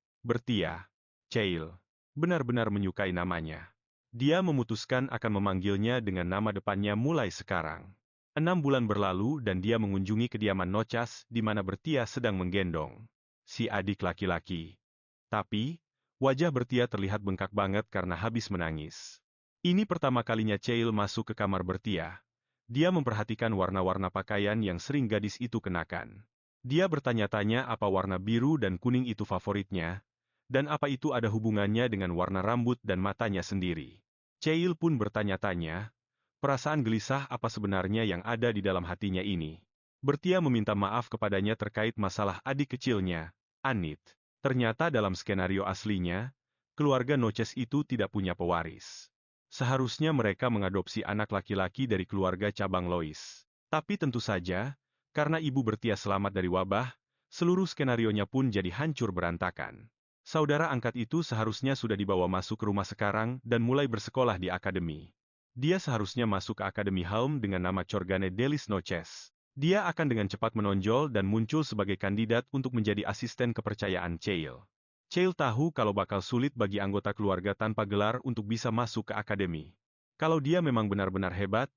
Cheil benar-benar menyukai namanya. Dia memutuskan akan memanggilnya dengan nama depannya mulai sekarang. 6 bulan berlalu dan dia mengunjungi kediaman Nocas di mana Bertia sedang menggendong si adik laki-laki. Tapi, wajah Bertia terlihat bengkak banget karena habis menangis. Ini pertama kalinya Cheil masuk ke kamar Bertia. Dia memperhatikan warna-warna pakaian yang sering gadis itu kenakan. Dia bertanya-tanya apa warna biru dan kuning itu favoritnya, dan apa itu ada hubungannya dengan warna rambut dan matanya sendiri. Cheil pun bertanya-tanya, perasaan gelisah apa sebenarnya yang ada di dalam hatinya ini. Bertia meminta maaf kepadanya terkait masalah adik kecilnya, Anit. Ternyata dalam skenario aslinya, keluarga Noces itu tidak punya pewaris. Seharusnya mereka mengadopsi anak laki-laki dari keluarga cabang Lois. Tapi tentu saja, karena ibu Bertia selamat dari wabah, seluruh skenarionya pun jadi hancur berantakan. Saudara angkat itu seharusnya sudah dibawa masuk ke rumah sekarang dan mulai bersekolah di akademi. Dia seharusnya masuk ke Akademi Helm dengan nama Chorgane Delis Noches. Dia akan dengan cepat menonjol dan muncul sebagai kandidat untuk menjadi asisten kepercayaan Cheil. Cheil tahu kalau bakal sulit bagi anggota keluarga tanpa gelar untuk bisa masuk ke akademi. Kalau dia memang benar-benar hebat,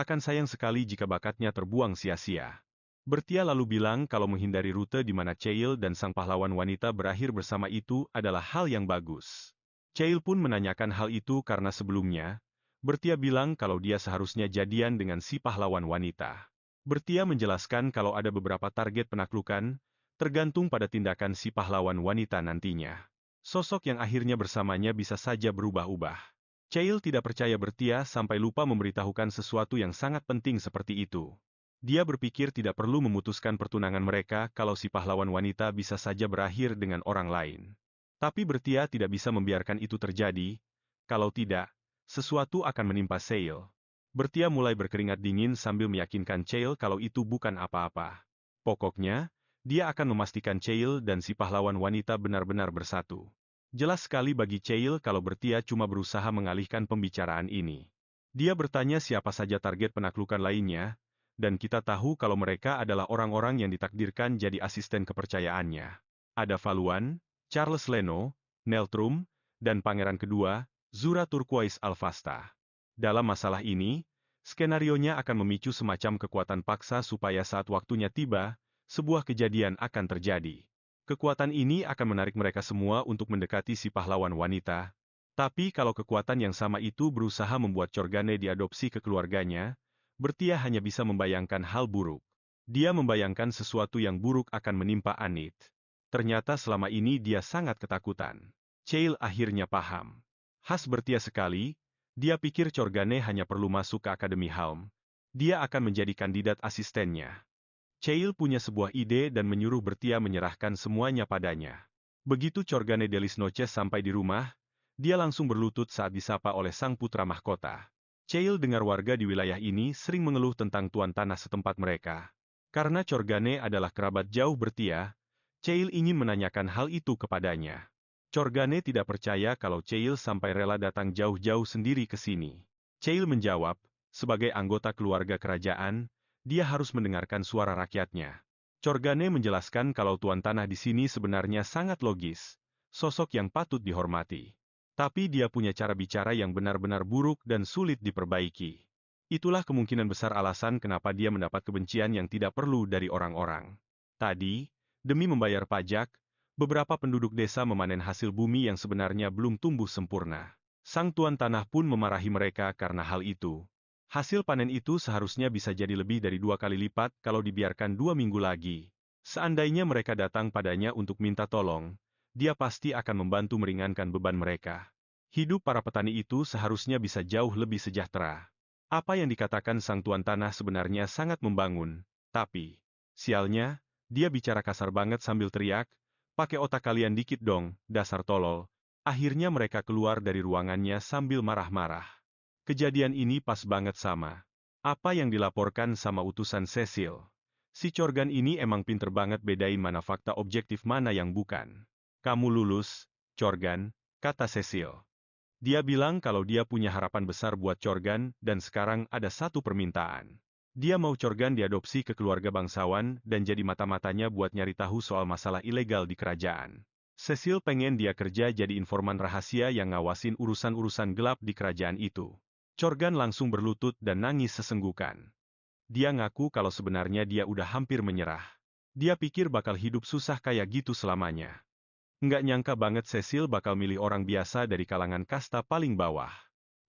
akan sayang sekali jika bakatnya terbuang sia-sia. Bertia lalu bilang kalau menghindari rute di mana Cheil dan sang pahlawan wanita berakhir bersama itu adalah hal yang bagus. Cheil pun menanyakan hal itu karena sebelumnya, Bertia bilang kalau dia seharusnya jadian dengan si pahlawan wanita. Bertia menjelaskan kalau ada beberapa target penaklukan, tergantung pada tindakan si pahlawan wanita nantinya. Sosok yang akhirnya bersamanya bisa saja berubah-ubah. Cheil tidak percaya Bertia sampai lupa memberitahukan sesuatu yang sangat penting seperti itu. Dia berpikir tidak perlu memutuskan pertunangan mereka kalau si pahlawan wanita bisa saja berakhir dengan orang lain. Tapi Bertia tidak bisa membiarkan itu terjadi, kalau tidak, sesuatu akan menimpa Cheil. Bertia mulai berkeringat dingin sambil meyakinkan Cheil kalau itu bukan apa-apa. Pokoknya, dia akan memastikan Cheil dan si pahlawan wanita benar-benar bersatu. Jelas sekali bagi Cheil kalau Bertia cuma berusaha mengalihkan pembicaraan ini. Dia bertanya siapa saja target penaklukan lainnya, dan kita tahu kalau mereka adalah orang-orang yang ditakdirkan jadi asisten kepercayaannya. Ada Valuan, Charles Leno, Neltrum, dan pangeran kedua, Zura Turquoise Alfasta. Dalam masalah ini, skenarionya akan memicu semacam kekuatan paksa supaya saat waktunya tiba, sebuah kejadian akan terjadi. Kekuatan ini akan menarik mereka semua untuk mendekati si pahlawan wanita. Tapi kalau kekuatan yang sama itu berusaha membuat Chorgane diadopsi ke keluarganya, Bertia hanya bisa membayangkan hal buruk. Dia membayangkan sesuatu yang buruk akan menimpa Anit. Ternyata selama ini dia sangat ketakutan. Cheil akhirnya paham. Khas Bertia sekali, dia pikir Chorgane hanya perlu masuk ke Akademi Helm. Dia akan menjadi kandidat asistennya. Cheil punya sebuah ide dan menyuruh Bertia menyerahkan semuanya padanya. Begitu Chorgane Delis Noches sampai di rumah, dia langsung berlutut saat disapa oleh sang putra mahkota. Cheil dengar warga di wilayah ini sering mengeluh tentang tuan tanah setempat mereka. Karena Chorgane adalah kerabat jauh Bertia, Cheil ingin menanyakan hal itu kepadanya. Chorgane tidak percaya kalau Cheil sampai rela datang jauh-jauh sendiri ke sini. Cheil menjawab, sebagai anggota keluarga kerajaan, dia harus mendengarkan suara rakyatnya. Chorgane menjelaskan kalau tuan tanah di sini sebenarnya sangat logis, sosok yang patut dihormati. Tapi dia punya cara bicara yang benar-benar buruk dan sulit diperbaiki. Itulah kemungkinan besar alasan kenapa dia mendapat kebencian yang tidak perlu dari orang-orang. Tadi, demi membayar pajak, beberapa penduduk desa memanen hasil bumi yang sebenarnya belum tumbuh sempurna. Sang tuan tanah pun memarahi mereka karena hal itu. Hasil panen itu seharusnya bisa jadi lebih dari 2 kali lipat kalau dibiarkan 2 minggu lagi. Seandainya mereka datang padanya untuk minta tolong, dia pasti akan membantu meringankan beban mereka. Hidup para petani itu seharusnya bisa jauh lebih sejahtera. Apa yang dikatakan sang tuan tanah sebenarnya sangat membangun, tapi, sialnya, Dia bicara kasar banget sambil teriak, pakai otak kalian dikit dong, dasar tolol. Akhirnya mereka keluar dari ruangannya sambil marah-marah. Kejadian ini pas banget sama apa yang dilaporkan sama utusan Cecil. Si Corgan ini emang pinter banget bedain mana fakta objektif mana yang bukan. Kamu lulus, Corgan, kata Cecil. Dia bilang kalau dia punya harapan besar buat Corgan dan sekarang ada satu permintaan. Dia mau Corgan diadopsi ke keluarga bangsawan dan jadi mata-matanya buat nyari tahu soal masalah ilegal di kerajaan. Cecil pengen dia kerja jadi informan rahasia yang ngawasin urusan-urusan gelap di kerajaan itu. Corgan langsung berlutut dan nangis sesenggukan. Dia ngaku kalau sebenarnya dia udah hampir menyerah. Dia pikir bakal hidup susah kayak gitu selamanya. Nggak nyangka banget Cecil bakal milih orang biasa dari kalangan kasta paling bawah.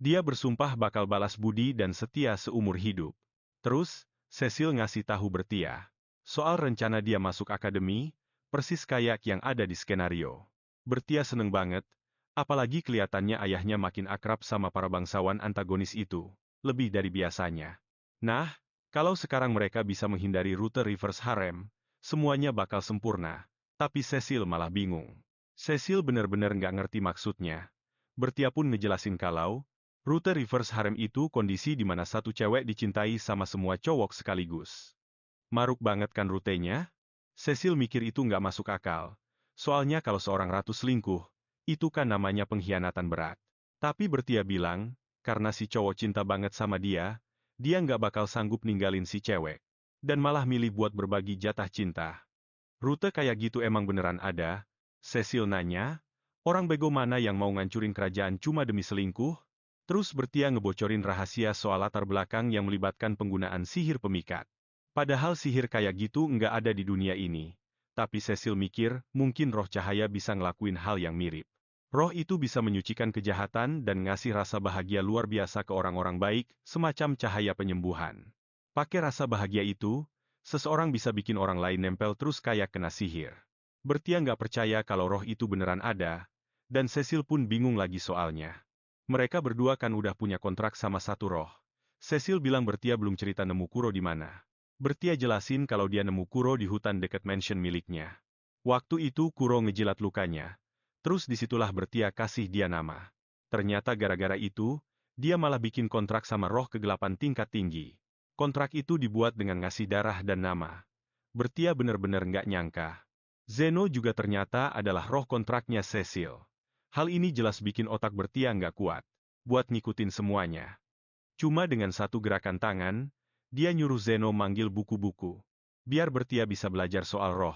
Dia bersumpah bakal balas budi dan setia seumur hidup. Terus, Cecil ngasih tahu Bertia soal rencana dia masuk akademi, persis kayak yang ada di skenario. Bertia seneng banget, apalagi kelihatannya ayahnya makin akrab sama para bangsawan antagonis itu, lebih dari biasanya. Nah, kalau sekarang mereka bisa menghindari rute reverse harem, semuanya bakal sempurna. Tapi Cecil malah bingung. Cecil bener-bener nggak ngerti maksudnya. Bertia pun ngejelasin kalau, rute reverse harem itu kondisi di mana satu cewek dicintai sama semua cowok sekaligus. Maruk banget kan rutenya? Cecil mikir itu nggak masuk akal. Soalnya kalau seorang ratu selingkuh, itu kan namanya pengkhianatan berat. Tapi Bertia bilang, karena si cowok cinta banget sama dia nggak bakal sanggup ninggalin si cewek. Dan malah milih buat berbagi jatah cinta. Rute kayak gitu emang beneran ada? Cecil nanya, orang bego mana yang mau ngancurin kerajaan cuma demi selingkuh? Terus Bertia ngebocorin rahasia soal latar belakang yang melibatkan penggunaan sihir pemikat. Padahal sihir kayak gitu nggak ada di dunia ini. Tapi Cecil mikir, mungkin roh cahaya bisa ngelakuin hal yang mirip. Roh itu bisa menyucikan kejahatan dan ngasih rasa bahagia luar biasa ke orang-orang baik, semacam cahaya penyembuhan. Pakai rasa bahagia itu, seseorang bisa bikin orang lain nempel terus kayak kena sihir. Bertia nggak percaya kalau roh itu beneran ada, dan Cecil pun bingung lagi soalnya. Mereka berdua kan udah punya kontrak sama satu roh. Cecil bilang Bertia belum cerita nemu Kuro di mana. Bertia jelasin kalau dia nemu Kuro di hutan dekat mansion miliknya. Waktu itu Kuro ngejilat lukanya. Terus disitulah Bertia kasih dia nama. Ternyata gara-gara itu, dia malah bikin kontrak sama roh kegelapan tingkat tinggi. Kontrak itu dibuat dengan ngasih darah dan nama. Bertia bener-bener nggak nyangka. Zeno juga ternyata adalah roh kontraknya Cecil. Hal ini jelas bikin otak Bertia nggak kuat. Buat ngikutin semuanya. Cuma dengan satu gerakan tangan, dia nyuruh Zeno manggil buku-buku. Biar Bertia bisa belajar soal roh.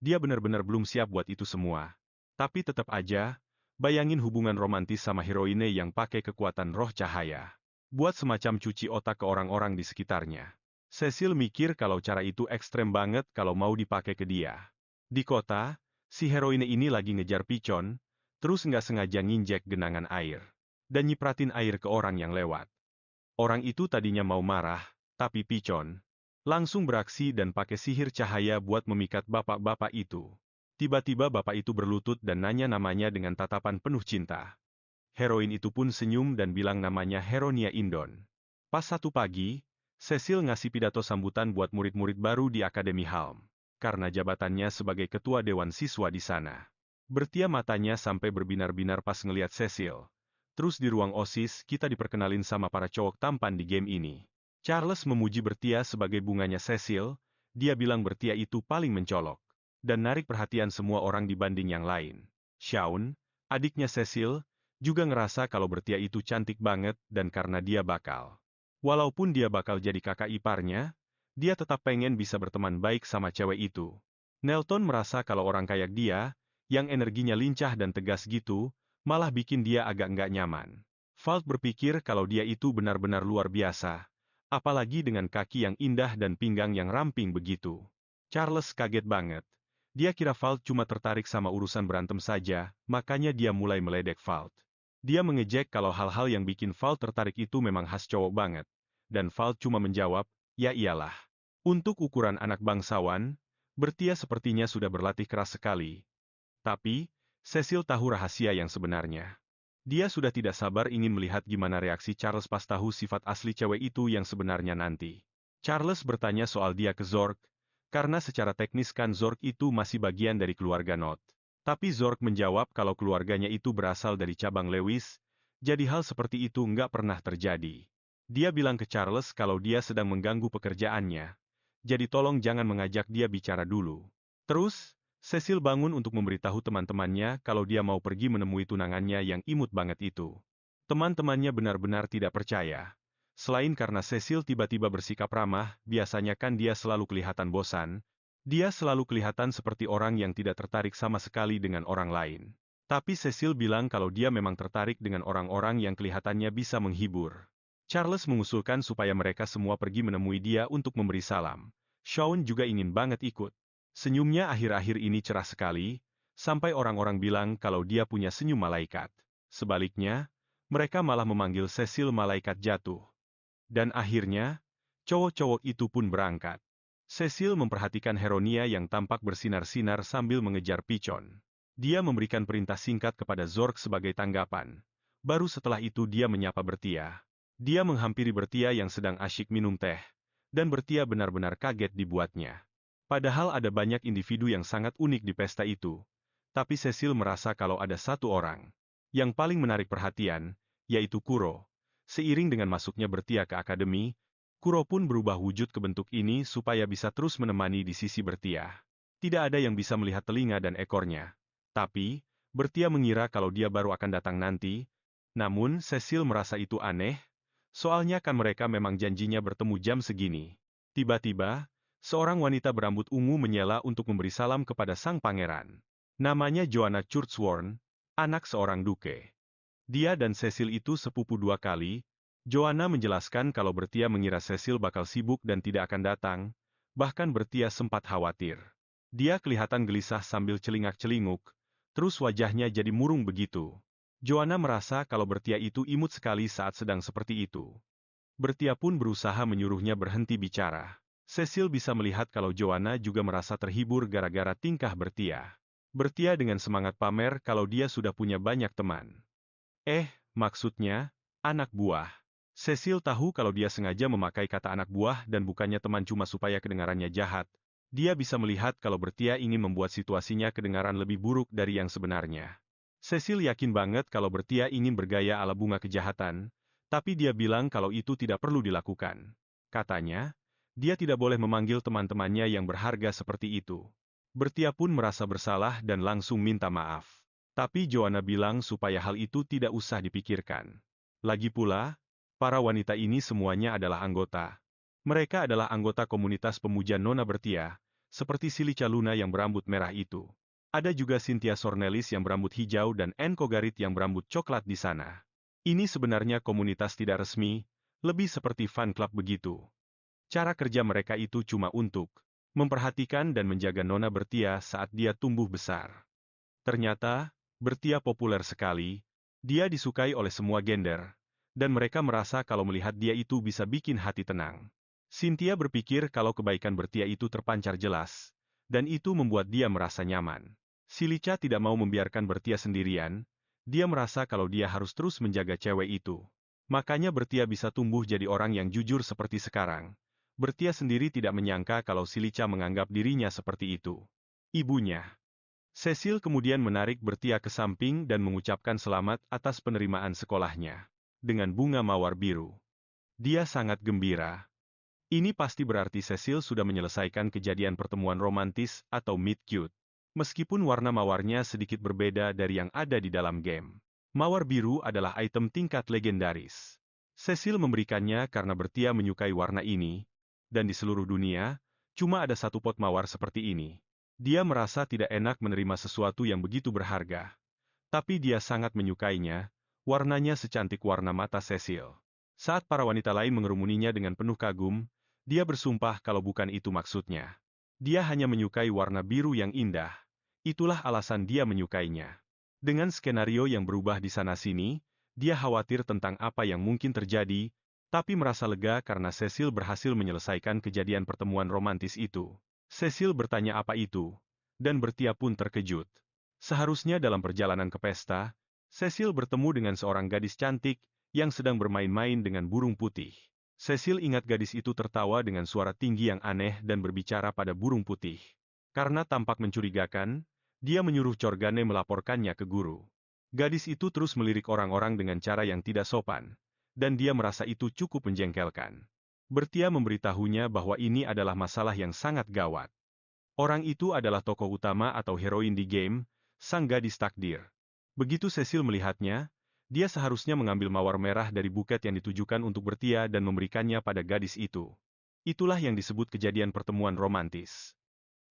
Dia bener-bener belum siap buat itu semua. Tapi tetap aja, bayangin hubungan romantis sama heroine yang pakai kekuatan roh cahaya. Buat semacam cuci otak ke orang-orang di sekitarnya. Cecil mikir kalau cara itu ekstrem banget kalau mau dipakai ke dia. Di kota, si heroine ini lagi ngejar picon, terus nggak sengaja nginjek genangan air. Dan nyipratin air ke orang yang lewat. Orang itu tadinya mau marah, tapi picon langsung beraksi dan pakai sihir cahaya buat memikat bapak-bapak itu. Tiba-tiba bapak itu berlutut dan nanya namanya dengan tatapan penuh cinta. Heroin itu pun senyum dan bilang namanya Heronia Indon. Pas satu pagi, Cecil ngasih pidato sambutan buat murid-murid baru di Akademi Halm. Karena jabatannya sebagai ketua dewan siswa di sana. Bertia matanya sampai berbinar-binar pas ngeliat Cecil. Terus di ruang OSIS, kita diperkenalin sama para cowok tampan di game ini. Charles memuji Bertia sebagai bunganya Cecil, dia bilang Bertia itu paling mencolok. Dan narik perhatian semua orang dibanding yang lain. Shaun, adiknya Cecil, juga ngerasa kalau Bertia itu cantik banget dan karena dia bakal. Walaupun dia bakal jadi kakak iparnya, dia tetap pengen bisa berteman baik sama cewek itu. Nelton merasa kalau orang kayak dia, yang energinya lincah dan tegas gitu, malah bikin dia agak nggak nyaman. Valt berpikir kalau dia itu benar-benar luar biasa, apalagi dengan kaki yang indah dan pinggang yang ramping begitu. Charles kaget banget. Dia kira Valt cuma tertarik sama urusan berantem saja, makanya dia mulai meledek Valt. Dia mengejek kalau hal-hal yang bikin Valt tertarik itu memang khas cowok banget. Dan Valt cuma menjawab, ya iyalah. Untuk ukuran anak bangsawan, Bertia sepertinya sudah berlatih keras sekali. Tapi, Cecil tahu rahasia yang sebenarnya. Dia sudah tidak sabar ingin melihat gimana reaksi Charles pas tahu sifat asli cewek itu yang sebenarnya nanti. Charles bertanya soal dia ke Zork, Karena secara teknis kan Zork itu masih bagian dari keluarga Not. Tapi Zork menjawab kalau keluarganya itu berasal dari cabang Lewis, jadi hal seperti itu nggak pernah terjadi. Dia bilang ke Charles kalau dia sedang mengganggu pekerjaannya, jadi tolong jangan mengajak dia bicara dulu. Terus, Cecil bangun untuk memberitahu teman-temannya kalau dia mau pergi menemui tunangannya yang imut banget itu. Teman-temannya benar-benar tidak percaya. Selain karena Cecil tiba-tiba bersikap ramah, biasanya kan dia selalu kelihatan bosan. Dia selalu kelihatan seperti orang yang tidak tertarik sama sekali dengan orang lain. Tapi Cecil bilang kalau dia memang tertarik dengan orang-orang yang kelihatannya bisa menghibur. Charles mengusulkan supaya mereka semua pergi menemui dia untuk memberi salam. Shaun juga ingin banget ikut. Senyumnya akhir-akhir ini cerah sekali, sampai orang-orang bilang kalau dia punya senyum malaikat. Sebaliknya, mereka malah memanggil Cecil malaikat jatuh. Dan akhirnya, cowok-cowok itu pun berangkat. Cecil memperhatikan Heronia yang tampak bersinar-sinar sambil mengejar Pichon. Dia memberikan perintah singkat kepada Zork sebagai tanggapan. Baru setelah itu dia menyapa Bertia. Dia menghampiri Bertia yang sedang asyik minum teh, dan Bertia benar-benar kaget dibuatnya. Padahal ada banyak individu yang sangat unik di pesta itu. Tapi Cecil merasa kalau ada satu orang yang paling menarik perhatian, yaitu Kuro. Seiring dengan masuknya Bertia ke akademi, Kuro pun berubah wujud ke bentuk ini supaya bisa terus menemani di sisi Bertia. Tidak ada yang bisa melihat telinga dan ekornya. Tapi, Bertia mengira kalau dia baru akan datang nanti. Namun, Cecil merasa itu aneh. Soalnya kan mereka memang janjinya bertemu jam segini. Tiba-tiba, seorang wanita berambut ungu menyela untuk memberi salam kepada sang pangeran. Namanya Joanna Churchwarn, anak seorang duke. Dia dan Cecil itu sepupu dua kali. Joanna menjelaskan kalau Bertia mengira Cecil bakal sibuk dan tidak akan datang, bahkan Bertia sempat khawatir. Dia kelihatan gelisah sambil celingak-celinguk, terus wajahnya jadi murung begitu. Joanna merasa kalau Bertia itu imut sekali saat sedang seperti itu. Bertia pun berusaha menyuruhnya berhenti bicara. Cecil bisa melihat kalau Joanna juga merasa terhibur gara-gara tingkah Bertia. Bertia dengan semangat pamer kalau dia sudah punya banyak teman. Maksudnya, anak buah. Cecil tahu kalau dia sengaja memakai kata anak buah dan bukannya teman cuma supaya kedengarannya jahat. Dia bisa melihat kalau Bertia ingin membuat situasinya kedengaran lebih buruk dari yang sebenarnya. Cecil yakin banget kalau Bertia ingin bergaya ala bunga kejahatan, tapi dia bilang kalau itu tidak perlu dilakukan. Katanya, dia tidak boleh memanggil teman-temannya yang berharga seperti itu. Bertia pun merasa bersalah dan langsung minta maaf. Tapi Joanna bilang supaya hal itu tidak usah dipikirkan. Lagi pula, para wanita ini semuanya adalah anggota. Mereka adalah anggota komunitas pemuja Nona Bertia, seperti Silica Luna yang berambut merah itu. Ada juga Cynthia Sornelis yang berambut hijau dan Anne Kogarit yang berambut coklat di sana. Ini sebenarnya komunitas tidak resmi, lebih seperti fan club begitu. Cara kerja mereka itu cuma untuk memperhatikan dan menjaga Nona Bertia saat dia tumbuh besar. Ternyata, Bertia populer sekali, dia disukai oleh semua gender, dan mereka merasa kalau melihat dia itu bisa bikin hati tenang. Cynthia berpikir kalau kebaikan Bertia itu terpancar jelas, dan itu membuat dia merasa nyaman. Silica tidak mau membiarkan Bertia sendirian, dia merasa kalau dia harus terus menjaga cewek itu. Makanya Bertia bisa tumbuh jadi orang yang jujur seperti sekarang. Bertia sendiri tidak menyangka kalau Silica menganggap dirinya seperti itu. Ibunya. Cecil kemudian menarik Bertia ke samping dan mengucapkan selamat atas penerimaan sekolahnya. Dengan bunga mawar biru. Dia sangat gembira. Ini pasti berarti Cecil sudah menyelesaikan kejadian pertemuan romantis atau meet cute. Meskipun warna mawarnya sedikit berbeda dari yang ada di dalam game. Mawar biru adalah item tingkat legendaris. Cecil memberikannya karena Bertia menyukai warna ini, dan di seluruh dunia, cuma ada satu pot mawar seperti ini. Dia merasa tidak enak menerima sesuatu yang begitu berharga. Tapi dia sangat menyukainya, warnanya secantik warna mata Cecil. Saat para wanita lain mengerumuninya dengan penuh kagum, dia bersumpah kalau bukan itu maksudnya. Dia hanya menyukai warna biru yang indah. Itulah alasan dia menyukainya. Dengan skenario yang berubah di sana-sini, dia khawatir tentang apa yang mungkin terjadi, tapi merasa lega karena Cecil berhasil menyelesaikan kejadian pertemuan romantis itu. Cecil bertanya apa itu, dan Bertia pun terkejut. Seharusnya dalam perjalanan ke pesta, Cecil bertemu dengan seorang gadis cantik yang sedang bermain-main dengan burung putih. Cecil ingat gadis itu tertawa dengan suara tinggi yang aneh dan berbicara pada burung putih. Karena tampak mencurigakan, dia menyuruh Corgane melaporkannya ke guru. Gadis itu terus melirik orang-orang dengan cara yang tidak sopan, dan dia merasa itu cukup menjengkelkan. Bertia memberitahunya bahwa ini adalah masalah yang sangat gawat. Orang itu adalah tokoh utama atau heroin di game, sang gadis takdir. Begitu Cecil melihatnya, dia seharusnya mengambil mawar merah dari buket yang ditujukan untuk Bertia dan memberikannya pada gadis itu. Itulah yang disebut kejadian pertemuan romantis.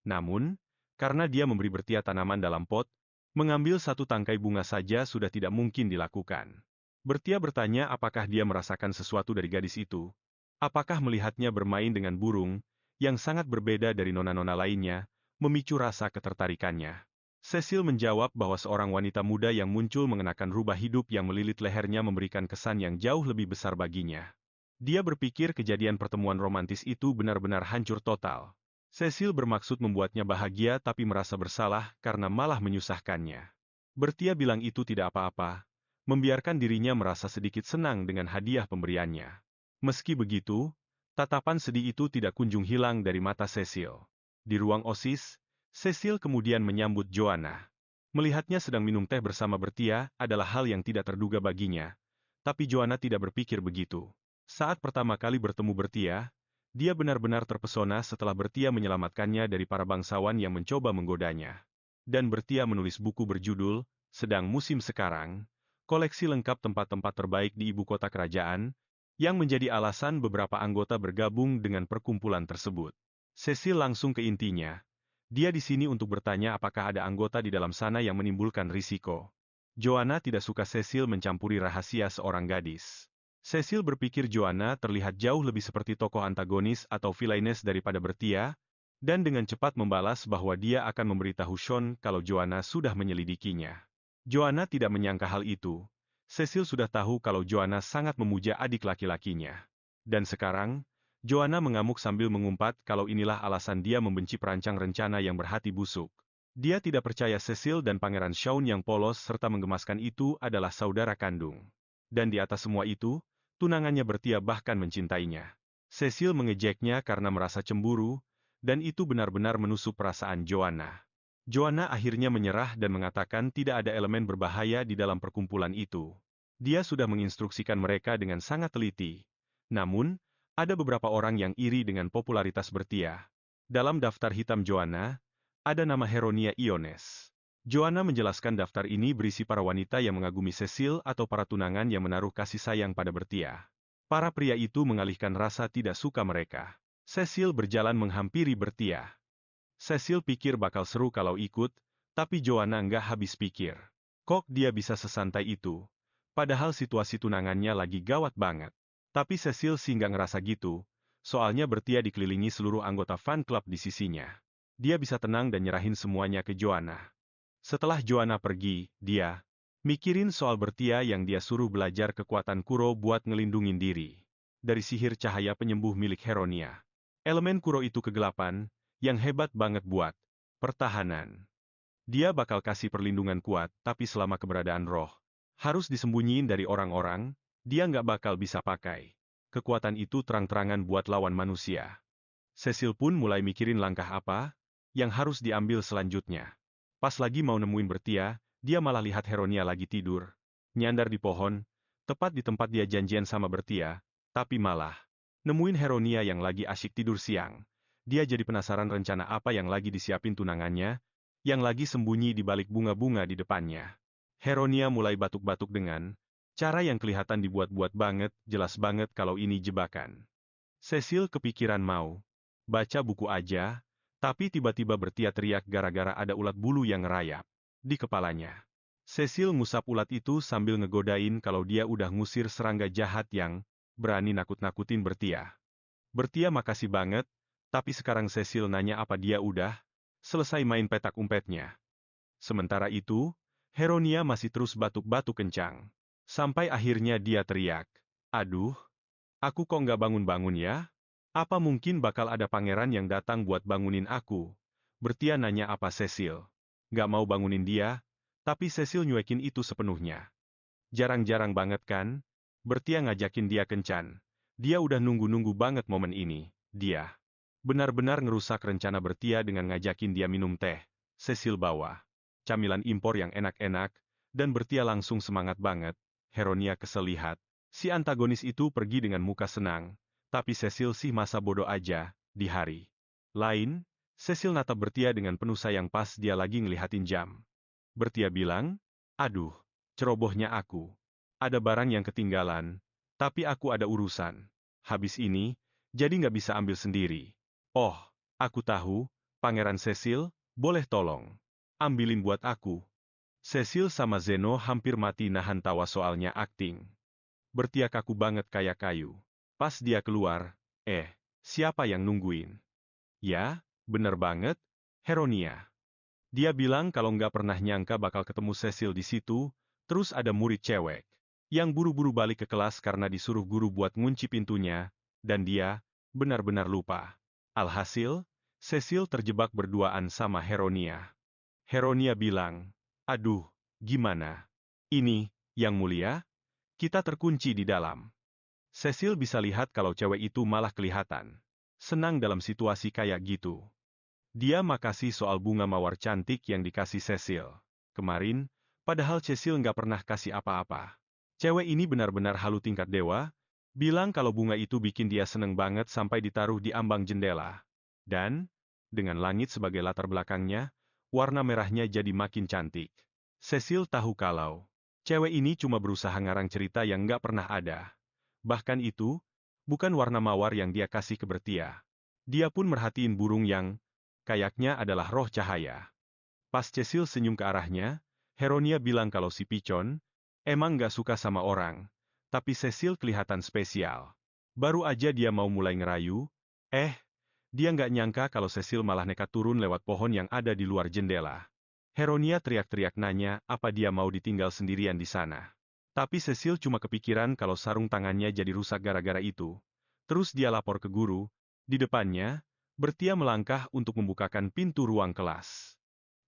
Namun, karena dia memberi Bertia tanaman dalam pot, mengambil satu tangkai bunga saja sudah tidak mungkin dilakukan. Bertia bertanya apakah dia merasakan sesuatu dari gadis itu. Apakah melihatnya bermain dengan burung, yang sangat berbeda dari nona-nona lainnya, memicu rasa ketertarikannya. Cecil menjawab bahwa seorang wanita muda yang muncul mengenakan rubah hidup yang melilit lehernya memberikan kesan yang jauh lebih besar baginya. Dia berpikir kejadian pertemuan romantis itu benar-benar hancur total. Cecil bermaksud membuatnya bahagia tapi merasa bersalah karena malah menyusahkannya. Bertia bilang itu tidak apa-apa, membiarkan dirinya merasa sedikit senang dengan hadiah pemberiannya. Meski begitu, tatapan sedih itu tidak kunjung hilang dari mata Cecil. Di ruang OSIS, Cecil kemudian menyambut Joanna. Melihatnya sedang minum teh bersama Bertia adalah hal yang tidak terduga baginya, tapi Joanna tidak berpikir begitu. Saat pertama kali bertemu Bertia, dia benar-benar terpesona setelah Bertia menyelamatkannya dari para bangsawan yang mencoba menggodanya. Dan Bertia menulis buku berjudul, Sedang Musim Sekarang, koleksi lengkap tempat-tempat terbaik di ibu kota kerajaan, yang menjadi alasan beberapa anggota bergabung dengan perkumpulan tersebut. Cecil langsung ke intinya. Dia di sini untuk bertanya apakah ada anggota di dalam sana yang menimbulkan risiko. Joanna tidak suka Cecil mencampuri rahasia seorang gadis. Cecil berpikir Joanna terlihat jauh lebih seperti tokoh antagonis atau villainess daripada Bertia, dan dengan cepat membalas bahwa dia akan memberitahu Sean kalau Joanna sudah menyelidikinya. Joanna tidak menyangka hal itu. Cecil sudah tahu kalau Joanna sangat memuja adik laki-lakinya. Dan sekarang, Joanna mengamuk sambil mengumpat kalau inilah alasan dia membenci perancang rencana yang berhati busuk. Dia tidak percaya Cecil dan Pangeran Sean yang polos serta menggemaskan itu adalah saudara kandung. Dan di atas semua itu, tunangannya Bertia bahkan mencintainya. Cecil mengejeknya karena merasa cemburu, dan itu benar-benar menusuk perasaan Joanna. Joanna akhirnya menyerah dan mengatakan tidak ada elemen berbahaya di dalam perkumpulan itu. Dia sudah menginstruksikan mereka dengan sangat teliti. Namun, ada beberapa orang yang iri dengan popularitas Bertia. Dalam daftar hitam Joanna, ada nama Heronia Iones. Joanna menjelaskan daftar ini berisi para wanita yang mengagumi Cecil atau para tunangan yang menaruh kasih sayang pada Bertia. Para pria itu mengalihkan rasa tidak suka mereka. Cecil berjalan menghampiri Bertia. Cecil pikir bakal seru kalau ikut, tapi Joanna nggak habis pikir. Kok dia bisa sesantai itu? Padahal situasi tunangannya lagi gawat banget. Tapi Cecil sih nggak ngerasa gitu, soalnya Bertia dikelilingi seluruh anggota fan club di sisinya. Dia bisa tenang dan nyerahin semuanya ke Joanna. Setelah Joanna pergi, dia mikirin soal Bertia yang dia suruh belajar kekuatan Kuro buat ngelindungin diri dari sihir cahaya penyembuh milik Heronia. Elemen Kuro itu kegelapan, yang hebat banget buat pertahanan. Dia bakal kasih perlindungan kuat, tapi selama keberadaan roh harus disembunyiin dari orang-orang, dia nggak bakal bisa pakai. Kekuatan itu terang-terangan buat lawan manusia. Cecil pun mulai mikirin langkah apa yang harus diambil selanjutnya. Pas lagi mau nemuin Bertia, dia malah lihat Heronia lagi tidur. Nyandar di pohon, tepat di tempat dia janjian sama Bertia, tapi malah nemuin Heronia yang lagi asyik tidur siang. Dia jadi penasaran rencana apa yang lagi disiapin tunangannya, yang lagi sembunyi di balik bunga-bunga di depannya. Heronia mulai batuk-batuk dengan cara yang kelihatan dibuat-buat banget, jelas banget kalau ini jebakan. Cecil kepikiran mau baca buku aja, tapi tiba-tiba Bertia teriak gara-gara ada ulat bulu yang ngerayap di kepalanya. Cecil ngusap ulat itu sambil ngegodain kalau dia udah ngusir serangga jahat yang berani nakut-nakutin Bertia. Bertia makasih banget, tapi sekarang Cecil nanya apa dia udah selesai main petak umpetnya. Sementara itu, Heronia masih terus batuk-batuk kencang. Sampai akhirnya dia teriak, "Aduh, aku kok nggak bangun-bangun ya? Apa mungkin bakal ada pangeran yang datang buat bangunin aku?" Bertia nanya apa Cecil. Nggak mau bangunin dia, tapi Cecil nyuekin itu sepenuhnya. Jarang-jarang banget kan? Bertia ngajakin dia kencan. Dia udah nunggu-nunggu banget momen ini. Dia benar-benar ngerusak rencana Bertia dengan ngajakin dia minum teh. Cecil bawa camilan impor yang enak-enak, dan Bertia langsung semangat banget. Heronia kesel lihat si antagonis itu pergi dengan muka senang, tapi Cecil sih masa bodoh aja. Di hari lain, Cecil natap Bertia dengan penuh sayang pas dia lagi ngelihatin jam. Bertia bilang, "Aduh, cerobohnya aku. Ada barang yang ketinggalan, tapi aku ada urusan. Habis ini, jadi nggak bisa ambil sendiri." "Oh, aku tahu, Pangeran Cecil, boleh tolong ambilin buat aku." Cecil sama Zeno hampir mati nahan tawa soalnya akting Bertia kaku banget kayak kayu. Pas dia keluar, siapa yang nungguin? Ya, bener banget, Heronia. Dia bilang kalau nggak pernah nyangka bakal ketemu Cecil di situ, terus ada murid cewek yang buru-buru balik ke kelas karena disuruh guru buat ngunci pintunya, dan dia benar-benar lupa. Alhasil, Cecil terjebak berduaan sama Heronia. Heronia bilang, "Aduh, gimana? Ini, Yang Mulia, kita terkunci di dalam." Cecil bisa lihat kalau cewek itu malah kelihatan senang dalam situasi kayak gitu. Dia makasih soal bunga mawar cantik yang dikasih Cecil kemarin, padahal Cecil nggak pernah kasih apa-apa. Cewek ini benar-benar halu tingkat dewa, bilang kalau bunga itu bikin dia seneng banget sampai ditaruh di ambang jendela. Dan, dengan langit sebagai latar belakangnya, warna merahnya jadi makin cantik. Cecil tahu kalau cewek ini cuma berusaha ngarang cerita yang nggak pernah ada. Bahkan itu, bukan warna mawar yang dia kasih ke Bertia. Dia pun merhatiin burung yang kayaknya adalah roh cahaya. Pas Cecil senyum ke arahnya, Heronia bilang kalau si Picon emang nggak suka sama orang, tapi Cecil kelihatan spesial. Baru aja dia mau mulai ngerayu, dia nggak nyangka kalau Cecil malah nekat turun lewat pohon yang ada di luar jendela. Heronia teriak-teriak nanya apa dia mau ditinggal sendirian di sana. Tapi Cecil cuma kepikiran kalau sarung tangannya jadi rusak gara-gara itu. Terus dia lapor ke guru. Di depannya, Bertia melangkah untuk membukakan pintu ruang kelas.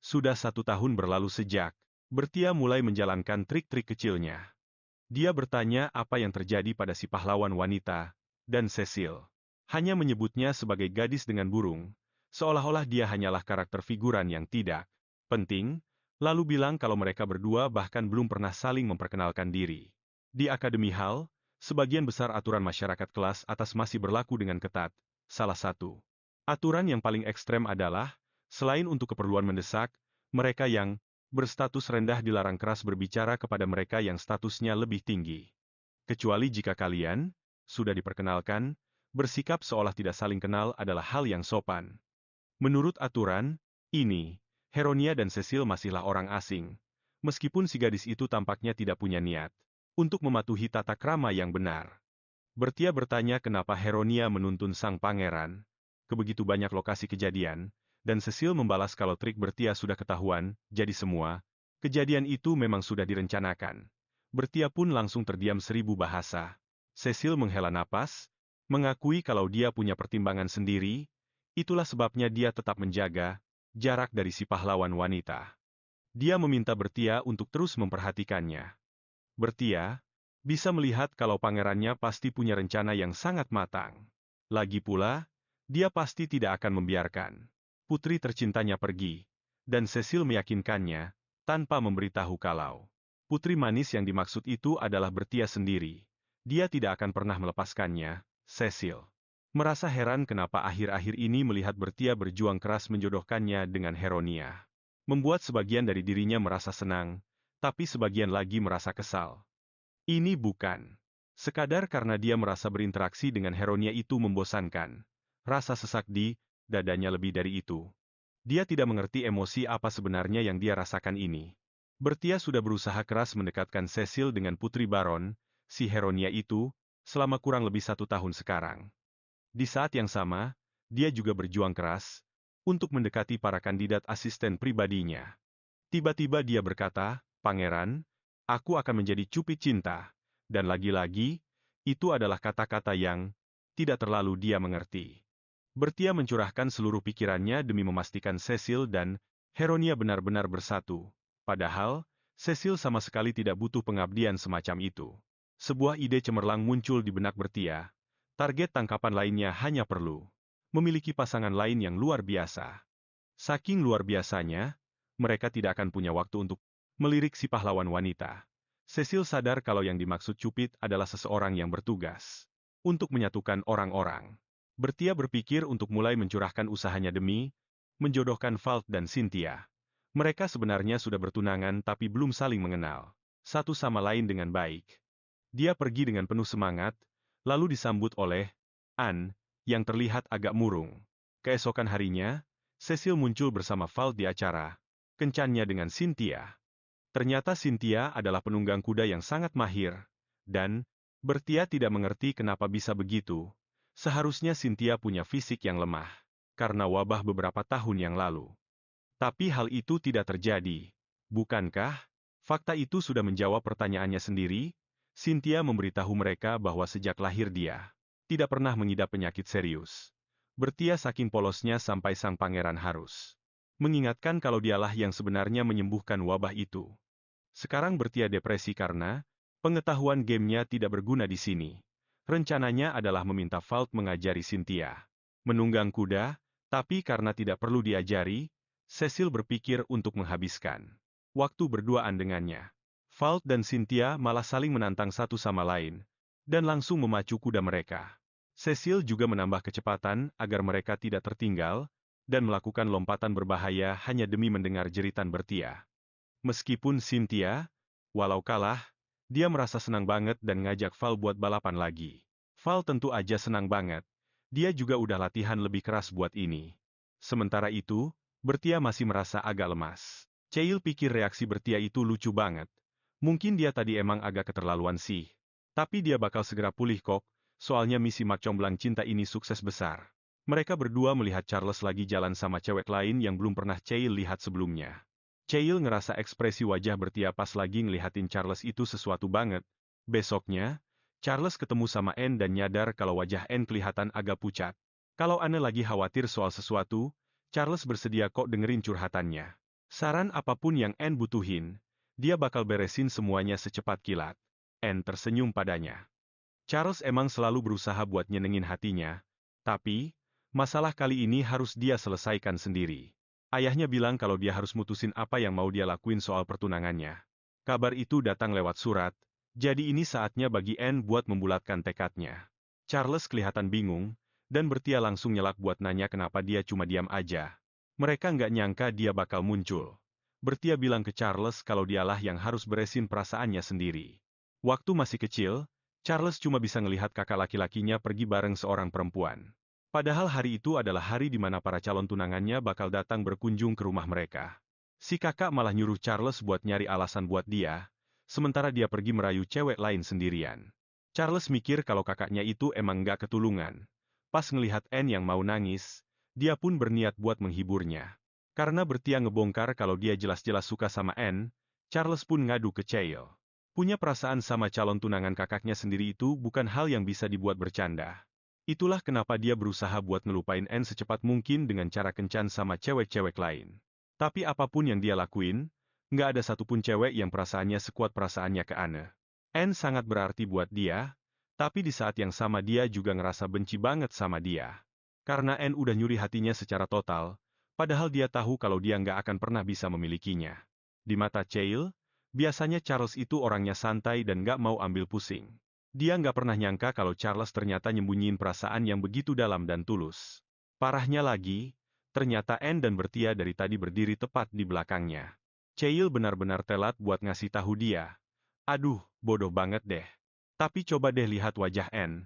Sudah 1 tahun berlalu sejak Bertia mulai menjalankan trik-trik kecilnya. Dia bertanya apa yang terjadi pada si pahlawan wanita, dan Cecil hanya menyebutnya sebagai gadis dengan burung, seolah-olah dia hanyalah karakter figuran yang tidak penting, lalu bilang kalau mereka berdua bahkan belum pernah saling memperkenalkan diri. Di Akademi Hal, sebagian besar aturan masyarakat kelas atas masih berlaku dengan ketat. Salah satu aturan yang paling ekstrem adalah, selain untuk keperluan mendesak, mereka yang berstatus rendah dilarang keras berbicara kepada mereka yang statusnya lebih tinggi. Kecuali jika kalian sudah diperkenalkan, bersikap seolah tidak saling kenal adalah hal yang sopan. Menurut aturan ini, Heronia dan Cecil masihlah orang asing, meskipun si gadis itu tampaknya tidak punya niat untuk mematuhi tata krama yang benar. Bertia bertanya kenapa Heronia menuntun sang pangeran ke begitu banyak lokasi kejadian, dan Cecil membalas kalau trik Bertia sudah ketahuan, jadi semua kejadian itu memang sudah direncanakan. Bertia pun langsung terdiam 1000 bahasa. Cecil menghela napas, mengakui kalau dia punya pertimbangan sendiri, itulah sebabnya dia tetap menjaga jarak dari si pahlawan wanita. Dia meminta Bertia untuk terus memperhatikannya. Bertia bisa melihat kalau pangerannya pasti punya rencana yang sangat matang. Lagi pula, dia pasti tidak akan membiarkan putri tercintanya pergi, dan Cecil meyakinkannya, tanpa memberitahu kalau putri manis yang dimaksud itu adalah Bertia sendiri. Dia tidak akan pernah melepaskannya. Cecil merasa heran kenapa akhir-akhir ini melihat Bertia berjuang keras menjodohkannya dengan Heronia. Membuat sebagian dari dirinya merasa senang, tapi sebagian lagi merasa kesal. Ini bukan sekadar karena dia merasa berinteraksi dengan Heronia itu membosankan. Rasa sesak di dadanya lebih dari itu. Dia tidak mengerti emosi apa sebenarnya yang dia rasakan ini. Bertia sudah berusaha keras mendekatkan Cecil dengan Putri Baron, si Heronia itu, selama kurang lebih 1 tahun sekarang. Di saat yang sama, dia juga berjuang keras untuk mendekati para kandidat asisten pribadinya. Tiba-tiba dia berkata, "Pangeran, aku akan menjadi cupid cinta." Dan lagi-lagi, itu adalah kata-kata yang tidak terlalu dia mengerti. Bertia mencurahkan seluruh pikirannya demi memastikan Cecil dan Heronia benar-benar bersatu. Padahal, Cecil sama sekali tidak butuh pengabdian semacam itu. Sebuah ide cemerlang muncul di benak Bertia. Target tangkapan lainnya hanya perlu memiliki pasangan lain yang luar biasa. Saking luar biasanya, mereka tidak akan punya waktu untuk melirik si pahlawan wanita. Cecil sadar kalau yang dimaksud Cupid adalah seseorang yang bertugas untuk menyatukan orang-orang. Bertia berpikir untuk mulai mencurahkan usahanya demi menjodohkan Valt dan Cynthia. Mereka sebenarnya sudah bertunangan tapi belum saling mengenal satu sama lain dengan baik. Dia pergi dengan penuh semangat, lalu disambut oleh Anne, yang terlihat agak murung. Keesokan harinya, Cecil muncul bersama Valt di acara kencannya dengan Cynthia. Ternyata Cynthia adalah penunggang kuda yang sangat mahir, dan Bertia tidak mengerti kenapa bisa begitu. Seharusnya Cynthia punya fisik yang lemah, karena wabah beberapa tahun yang lalu. Tapi hal itu tidak terjadi, bukankah? Fakta itu sudah menjawab pertanyaannya sendiri. Cynthia memberitahu mereka bahwa sejak lahir dia tidak pernah mengidap penyakit serius. Bertia saking polosnya sampai sang pangeran harus mengingatkan kalau dialah yang sebenarnya menyembuhkan wabah itu. Sekarang Bertia depresi karena pengetahuan gamenya tidak berguna di sini. Rencananya adalah meminta Valt mengajari Cynthia menunggang kuda, tapi karena tidak perlu diajari, Cecil berpikir untuk menghabiskan waktu berduaan dengannya. Valt dan Cynthia malah saling menantang satu sama lain, dan langsung memacu kuda mereka. Cecil juga menambah kecepatan agar mereka tidak tertinggal, dan melakukan lompatan berbahaya hanya demi mendengar jeritan Bertia. Meskipun Cynthia, walau kalah, dia merasa senang banget dan ngajak Val buat balapan lagi. Val tentu aja senang banget. Dia juga udah latihan lebih keras buat ini. Sementara itu, Bertia masih merasa agak lemas. Cheil pikir reaksi Bertia itu lucu banget. Mungkin dia tadi emang agak keterlaluan sih. Tapi dia bakal segera pulih kok, soalnya misi Mak Comblang Cinta ini sukses besar. Mereka berdua melihat Charles lagi jalan sama cewek lain yang belum pernah Cheil lihat sebelumnya. Cheil ngerasa ekspresi wajah Bertia pas lagi ngelihatin Charles itu sesuatu banget. Besoknya, Charles ketemu sama Anne dan nyadar kalau wajah Anne kelihatan agak pucat. Kalau Anne lagi khawatir soal sesuatu, Charles bersedia kok dengerin curhatannya. Saran apapun yang Anne butuhin, dia bakal beresin semuanya secepat kilat. Anne tersenyum padanya. Charles emang selalu berusaha buat nyenengin hatinya, tapi masalah kali ini harus dia selesaikan sendiri. Ayahnya bilang kalau dia harus mutusin apa yang mau dia lakuin soal pertunangannya. Kabar itu datang lewat surat, jadi ini saatnya bagi Anne buat membulatkan tekadnya. Charles kelihatan bingung, dan Bertia langsung nyelak buat nanya kenapa dia cuma diam aja. Mereka nggak nyangka dia bakal muncul. Bertia bilang ke Charles kalau dialah yang harus beresin perasaannya sendiri. Waktu masih kecil, Charles cuma bisa ngelihat kakak laki-lakinya pergi bareng seorang perempuan. Padahal hari itu adalah hari di mana para calon tunangannya bakal datang berkunjung ke rumah mereka. Si kakak malah nyuruh Charles buat nyari alasan buat dia, sementara dia pergi merayu cewek lain sendirian. Charles mikir kalau kakaknya itu emang nggak ketulungan. Pas ngelihat Anne yang mau nangis, dia pun berniat buat menghiburnya. Karena Bertia ngebongkar kalau dia jelas-jelas suka sama Anne, Charles pun ngadu ke Cheil. Punya perasaan sama calon tunangan kakaknya sendiri itu bukan hal yang bisa dibuat bercanda. Itulah kenapa dia berusaha buat ngelupain Anne secepat mungkin dengan cara kencan sama cewek-cewek lain. Tapi apapun yang dia lakuin, nggak ada satupun cewek yang perasaannya sekuat perasaannya ke Anne. Anne sangat berarti buat dia, tapi di saat yang sama dia juga ngerasa benci banget sama dia. Karena Anne udah nyuri hatinya secara total, padahal dia tahu kalau dia nggak akan pernah bisa memilikinya. Di mata Cheil, biasanya Charles itu orangnya santai dan nggak mau ambil pusing. Dia nggak pernah nyangka kalau Charles ternyata nyembunyiin perasaan yang begitu dalam dan tulus. Parahnya lagi, ternyata Anne dan Bertia dari tadi berdiri tepat di belakangnya. Cheil benar-benar telat buat ngasih tahu dia. Aduh, bodoh banget deh. Tapi coba deh lihat wajah Anne.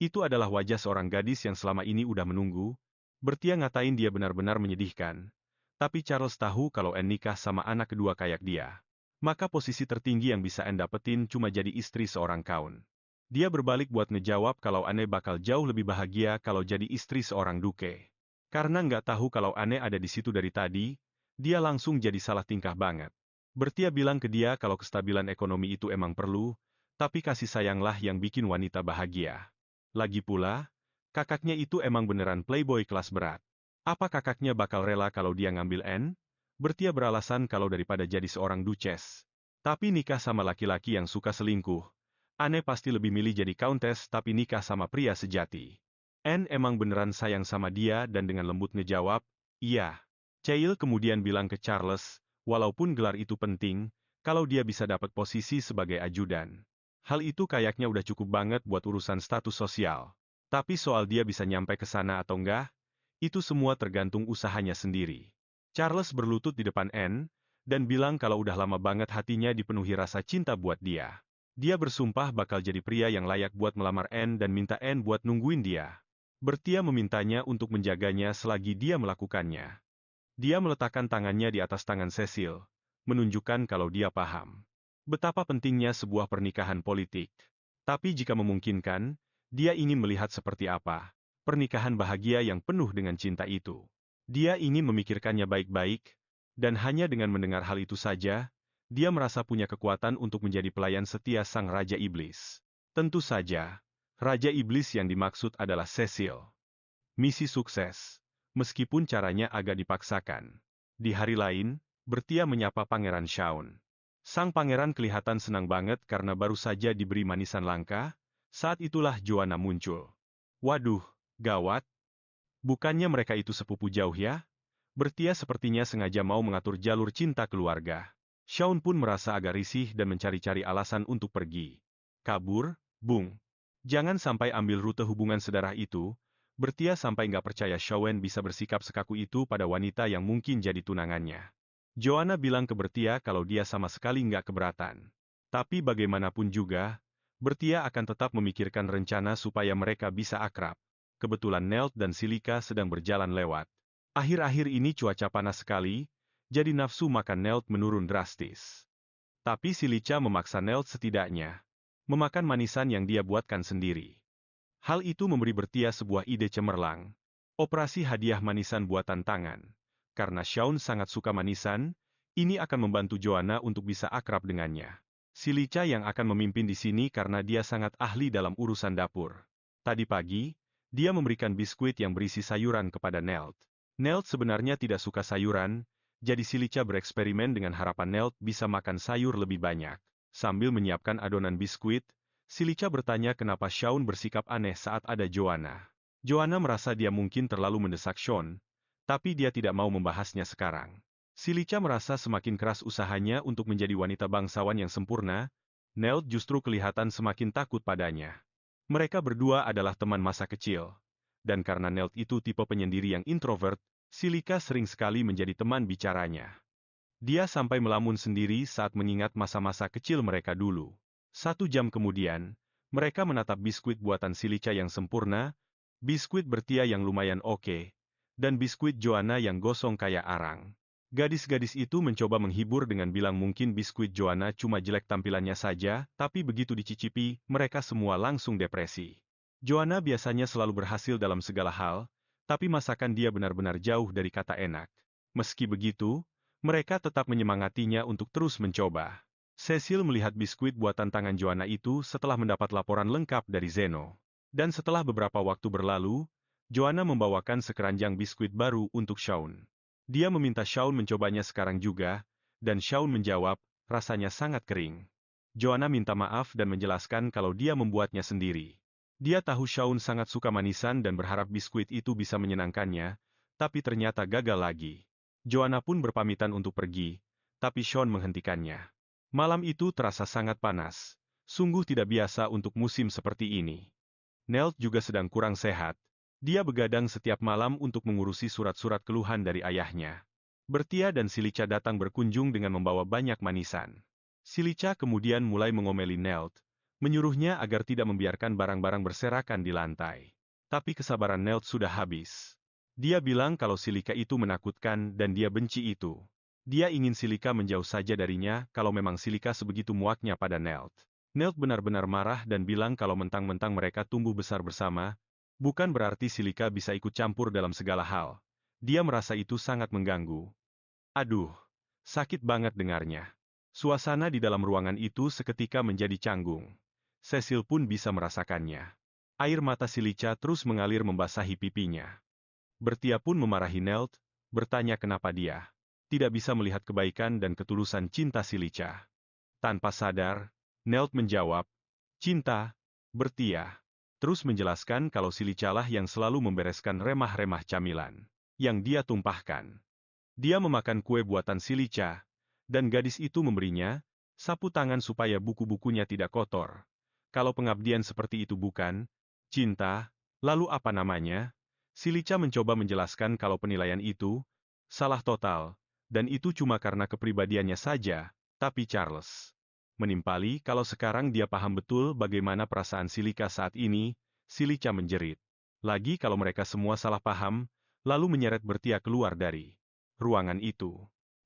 Itu adalah wajah seorang gadis yang selama ini udah menunggu. Bertia ngatain dia benar-benar menyedihkan. Tapi Charles tahu kalau Anne nikah sama anak kedua kayak dia. Maka posisi tertinggi yang bisa Anne dapetin cuma jadi istri seorang kaun. Dia berbalik buat ngejawab kalau Anne bakal jauh lebih bahagia kalau jadi istri seorang duke. Karena nggak tahu kalau Anne ada di situ dari tadi, dia langsung jadi salah tingkah banget. Bertia bilang ke dia kalau kestabilan ekonomi itu emang perlu, tapi kasih sayanglah yang bikin wanita bahagia. Lagi pula, kakaknya itu emang beneran playboy kelas berat. Apa kakaknya bakal rela kalau dia ngambil Anne? Bertia beralasan kalau daripada jadi seorang duchess, tapi nikah sama laki-laki yang suka selingkuh, Anne pasti lebih milih jadi countess tapi nikah sama pria sejati. Anne emang beneran sayang sama dia dan dengan lembut ngejawab, iya. Cheil kemudian bilang ke Charles, walaupun gelar itu penting, kalau dia bisa dapat posisi sebagai ajudan. Hal itu kayaknya udah cukup banget buat urusan status sosial. Tapi soal dia bisa nyampe ke sana atau enggak, itu semua tergantung usahanya sendiri. Charles berlutut di depan Anne, dan bilang kalau udah lama banget hatinya dipenuhi rasa cinta buat dia. Dia bersumpah bakal jadi pria yang layak buat melamar Anne dan minta Anne buat nungguin dia. Bertia memintanya untuk menjaganya selagi dia melakukannya. Dia meletakkan tangannya di atas tangan Cecil, menunjukkan kalau dia paham betapa pentingnya sebuah pernikahan politik. Tapi jika memungkinkan, dia ingin melihat seperti apa pernikahan bahagia yang penuh dengan cinta itu. Dia ingin memikirkannya baik-baik, dan hanya dengan mendengar hal itu saja, dia merasa punya kekuatan untuk menjadi pelayan setia sang Raja Iblis. Tentu saja, Raja Iblis yang dimaksud adalah Cecil. Misi sukses, meskipun caranya agak dipaksakan. Di hari lain, Bertia menyapa Pangeran Shaun. Sang pangeran kelihatan senang banget karena baru saja diberi manisan langka. Saat itulah Joanna muncul. Waduh, gawat. Bukannya mereka itu sepupu jauh ya? Bertia sepertinya sengaja mau mengatur jalur cinta keluarga. Shaun pun merasa agak risih dan mencari-cari alasan untuk pergi. Kabur, Bung. Jangan sampai ambil rute hubungan sedarah itu. Bertia sampai nggak percaya Shaun bisa bersikap sekaku itu pada wanita yang mungkin jadi tunangannya. Joanna bilang ke Bertia kalau dia sama sekali nggak keberatan. Tapi bagaimanapun juga, Bertia akan tetap memikirkan rencana supaya mereka bisa akrab. Kebetulan Nelt dan Silika sedang berjalan lewat. Akhir-akhir ini cuaca panas sekali, jadi nafsu makan Nelt menurun drastis. Tapi Silica memaksa Nelt setidaknya memakan manisan yang dia buatkan sendiri. Hal itu memberi Bertia sebuah ide cemerlang. Operasi hadiah manisan buatan tangan. Karena Shaun sangat suka manisan, ini akan membantu Joanna untuk bisa akrab dengannya. Silica yang akan memimpin di sini karena dia sangat ahli dalam urusan dapur. Tadi pagi, dia memberikan biskuit yang berisi sayuran kepada Nelt. Nelt sebenarnya tidak suka sayuran, jadi Silica bereksperimen dengan harapan Nelt bisa makan sayur lebih banyak. Sambil menyiapkan adonan biskuit, Silica bertanya kenapa Shaun bersikap aneh saat ada Joanna. Joanna merasa dia mungkin terlalu mendesak Shaun, tapi dia tidak mau membahasnya sekarang. Silica merasa semakin keras usahanya untuk menjadi wanita bangsawan yang sempurna, Nelt justru kelihatan semakin takut padanya. Mereka berdua adalah teman masa kecil. Dan karena Nelt itu tipe penyendiri yang introvert, Silica sering sekali menjadi teman bicaranya. Dia sampai melamun sendiri saat mengingat masa-masa kecil mereka dulu. 1 jam kemudian, mereka menatap biskuit buatan Silica yang sempurna, biskuit Bertia yang lumayan oke, dan biskuit Joanna yang gosong kayak arang. Gadis-gadis itu mencoba menghibur dengan bilang mungkin biskuit Joanna cuma jelek tampilannya saja, tapi begitu dicicipi, mereka semua langsung depresi. Joanna biasanya selalu berhasil dalam segala hal, tapi masakan dia benar-benar jauh dari kata enak. Meski begitu, mereka tetap menyemangatinya untuk terus mencoba. Cecil melihat biskuit buatan tangan Joanna itu setelah mendapat laporan lengkap dari Zeno. Dan setelah beberapa waktu berlalu, Joanna membawakan sekeranjang biskuit baru untuk Shaun. Dia meminta Shaun mencobanya sekarang juga, dan Shaun menjawab, rasanya sangat kering. Joanna minta maaf dan menjelaskan kalau dia membuatnya sendiri. Dia tahu Shaun sangat suka manisan dan berharap biskuit itu bisa menyenangkannya, tapi ternyata gagal lagi. Joanna pun berpamitan untuk pergi, tapi Shaun menghentikannya. Malam itu terasa sangat panas. Sungguh tidak biasa untuk musim seperti ini. Nelt juga sedang kurang sehat. Dia begadang setiap malam untuk mengurusi surat-surat keluhan dari ayahnya. Bertia dan Silica datang berkunjung dengan membawa banyak manisan. Silica kemudian mulai mengomeli Nelt, menyuruhnya agar tidak membiarkan barang-barang berserakan di lantai. Tapi kesabaran Nelt sudah habis. Dia bilang kalau Silika itu menakutkan dan dia benci itu. Dia ingin Silika menjauh saja darinya kalau memang Silika sebegitu muaknya pada Nelt. Nelt benar-benar marah dan bilang kalau mentang-mentang mereka tumbuh besar bersama, bukan berarti Silika bisa ikut campur dalam segala hal. Dia merasa itu sangat mengganggu. Aduh, sakit banget dengarnya. Suasana di dalam ruangan itu seketika menjadi canggung. Cecil pun bisa merasakannya. Air mata Silica terus mengalir membasahi pipinya. Bertia pun memarahi Nelt, bertanya kenapa dia tidak bisa melihat kebaikan dan ketulusan cinta Silica. Tanpa sadar, Nelt menjawab, Cinta, Bertia. Terus menjelaskan kalau si Licalah yang selalu membereskan remah-remah camilan yang dia tumpahkan. Dia memakan kue buatan si Lica, dan gadis itu memberinya sapu tangan supaya buku-bukunya tidak kotor. Kalau pengabdian seperti itu bukan cinta, lalu apa namanya? Si Lica mencoba menjelaskan kalau penilaian itu salah total, dan itu cuma karena kepribadiannya saja, tapi Charles menimpali kalau sekarang dia paham betul bagaimana perasaan Silika saat ini. Silika menjerit. Lagi kalau mereka semua salah paham, lalu menyeret Bertia keluar dari ruangan itu.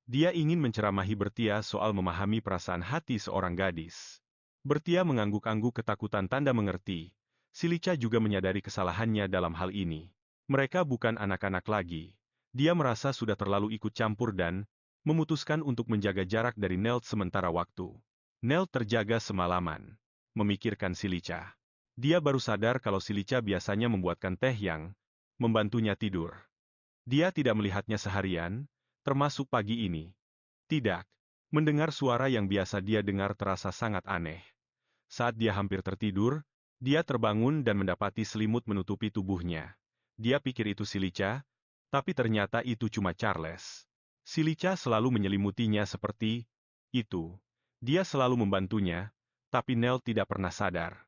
Dia ingin menceramahi Bertia soal memahami perasaan hati seorang gadis. Bertia mengangguk-angguk ketakutan tanda mengerti. Silika juga menyadari kesalahannya dalam hal ini. Mereka bukan anak-anak lagi. Dia merasa sudah terlalu ikut campur dan memutuskan untuk menjaga jarak dari Nelt sementara waktu. Nelt terjaga semalaman. Memikirkan Silika. Dia baru sadar kalau Silika biasanya membuatkan teh yang membantunya tidur. Dia tidak melihatnya seharian, termasuk pagi ini. Tidak. Mendengar suara yang biasa dia dengar terasa sangat aneh. Saat dia hampir tertidur, dia terbangun dan mendapati selimut menutupi tubuhnya. Dia pikir itu Silika, tapi ternyata itu cuma Charles. Silika selalu menyelimutinya seperti itu. Dia selalu membantunya, tapi Nell tidak pernah sadar.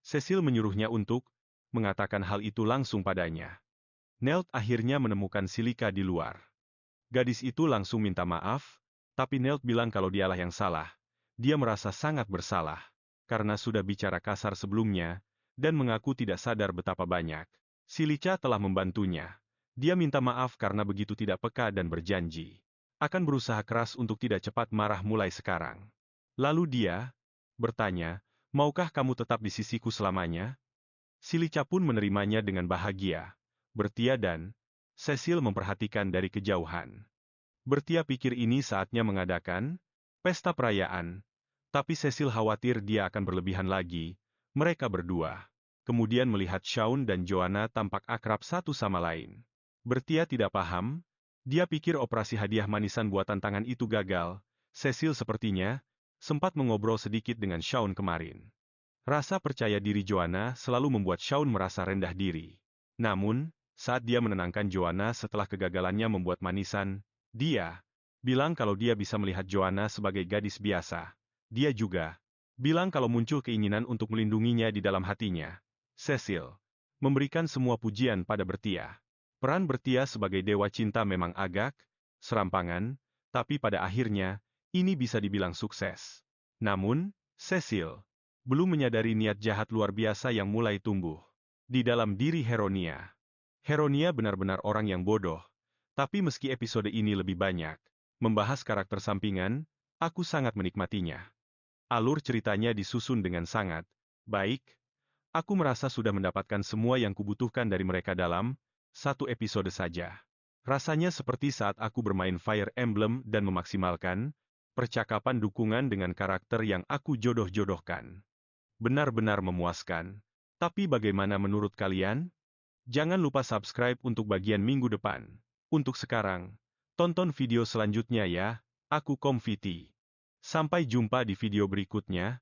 Cecil menyuruhnya untuk mengatakan hal itu langsung padanya. Nell akhirnya menemukan Silika di luar. Gadis itu langsung minta maaf, tapi Nell bilang kalau dialah yang salah. Dia merasa sangat bersalah, karena sudah bicara kasar sebelumnya, dan mengaku tidak sadar betapa banyak Silika telah membantunya. Dia minta maaf karena begitu tidak peka dan berjanji akan berusaha keras untuk tidak cepat marah mulai sekarang. Lalu dia bertanya, maukah kamu tetap di sisiku selamanya? Silika pun menerimanya dengan bahagia. Bertia dan Cecil memperhatikan dari kejauhan. Bertia pikir ini saatnya mengadakan pesta perayaan, tapi Cecil khawatir dia akan berlebihan lagi. Mereka berdua kemudian melihat Shaun dan Joanna tampak akrab satu sama lain. Bertia tidak paham. Dia pikir operasi hadiah manisan buatan tangan itu gagal. Cecil sepertinya sempat mengobrol sedikit dengan Shaun kemarin. Rasa percaya diri Joanna selalu membuat Shaun merasa rendah diri. Namun, saat dia menenangkan Joanna setelah kegagalannya membuat manisan, dia bilang kalau dia bisa melihat Joanna sebagai gadis biasa. Dia juga bilang kalau muncul keinginan untuk melindunginya di dalam hatinya. Cecil memberikan semua pujian pada Bertia. Peran Bertia sebagai dewa cinta memang agak serampangan, tapi pada akhirnya, ini bisa dibilang sukses. Namun, Cecil belum menyadari niat jahat luar biasa yang mulai tumbuh di dalam diri Heronia. Heronia benar-benar orang yang bodoh. Tapi meski episode ini lebih banyak membahas karakter sampingan, aku sangat menikmatinya. Alur ceritanya disusun dengan sangat baik. Aku merasa sudah mendapatkan semua yang kubutuhkan dari mereka dalam satu episode saja. Rasanya seperti saat aku bermain Fire Emblem dan memaksimalkan percakapan dukungan dengan karakter yang aku jodoh-jodohkan. Benar-benar memuaskan. Tapi bagaimana menurut kalian? Jangan lupa subscribe untuk bagian minggu depan. Untuk sekarang, tonton video selanjutnya ya. Aku Komfiti. Sampai jumpa di video berikutnya.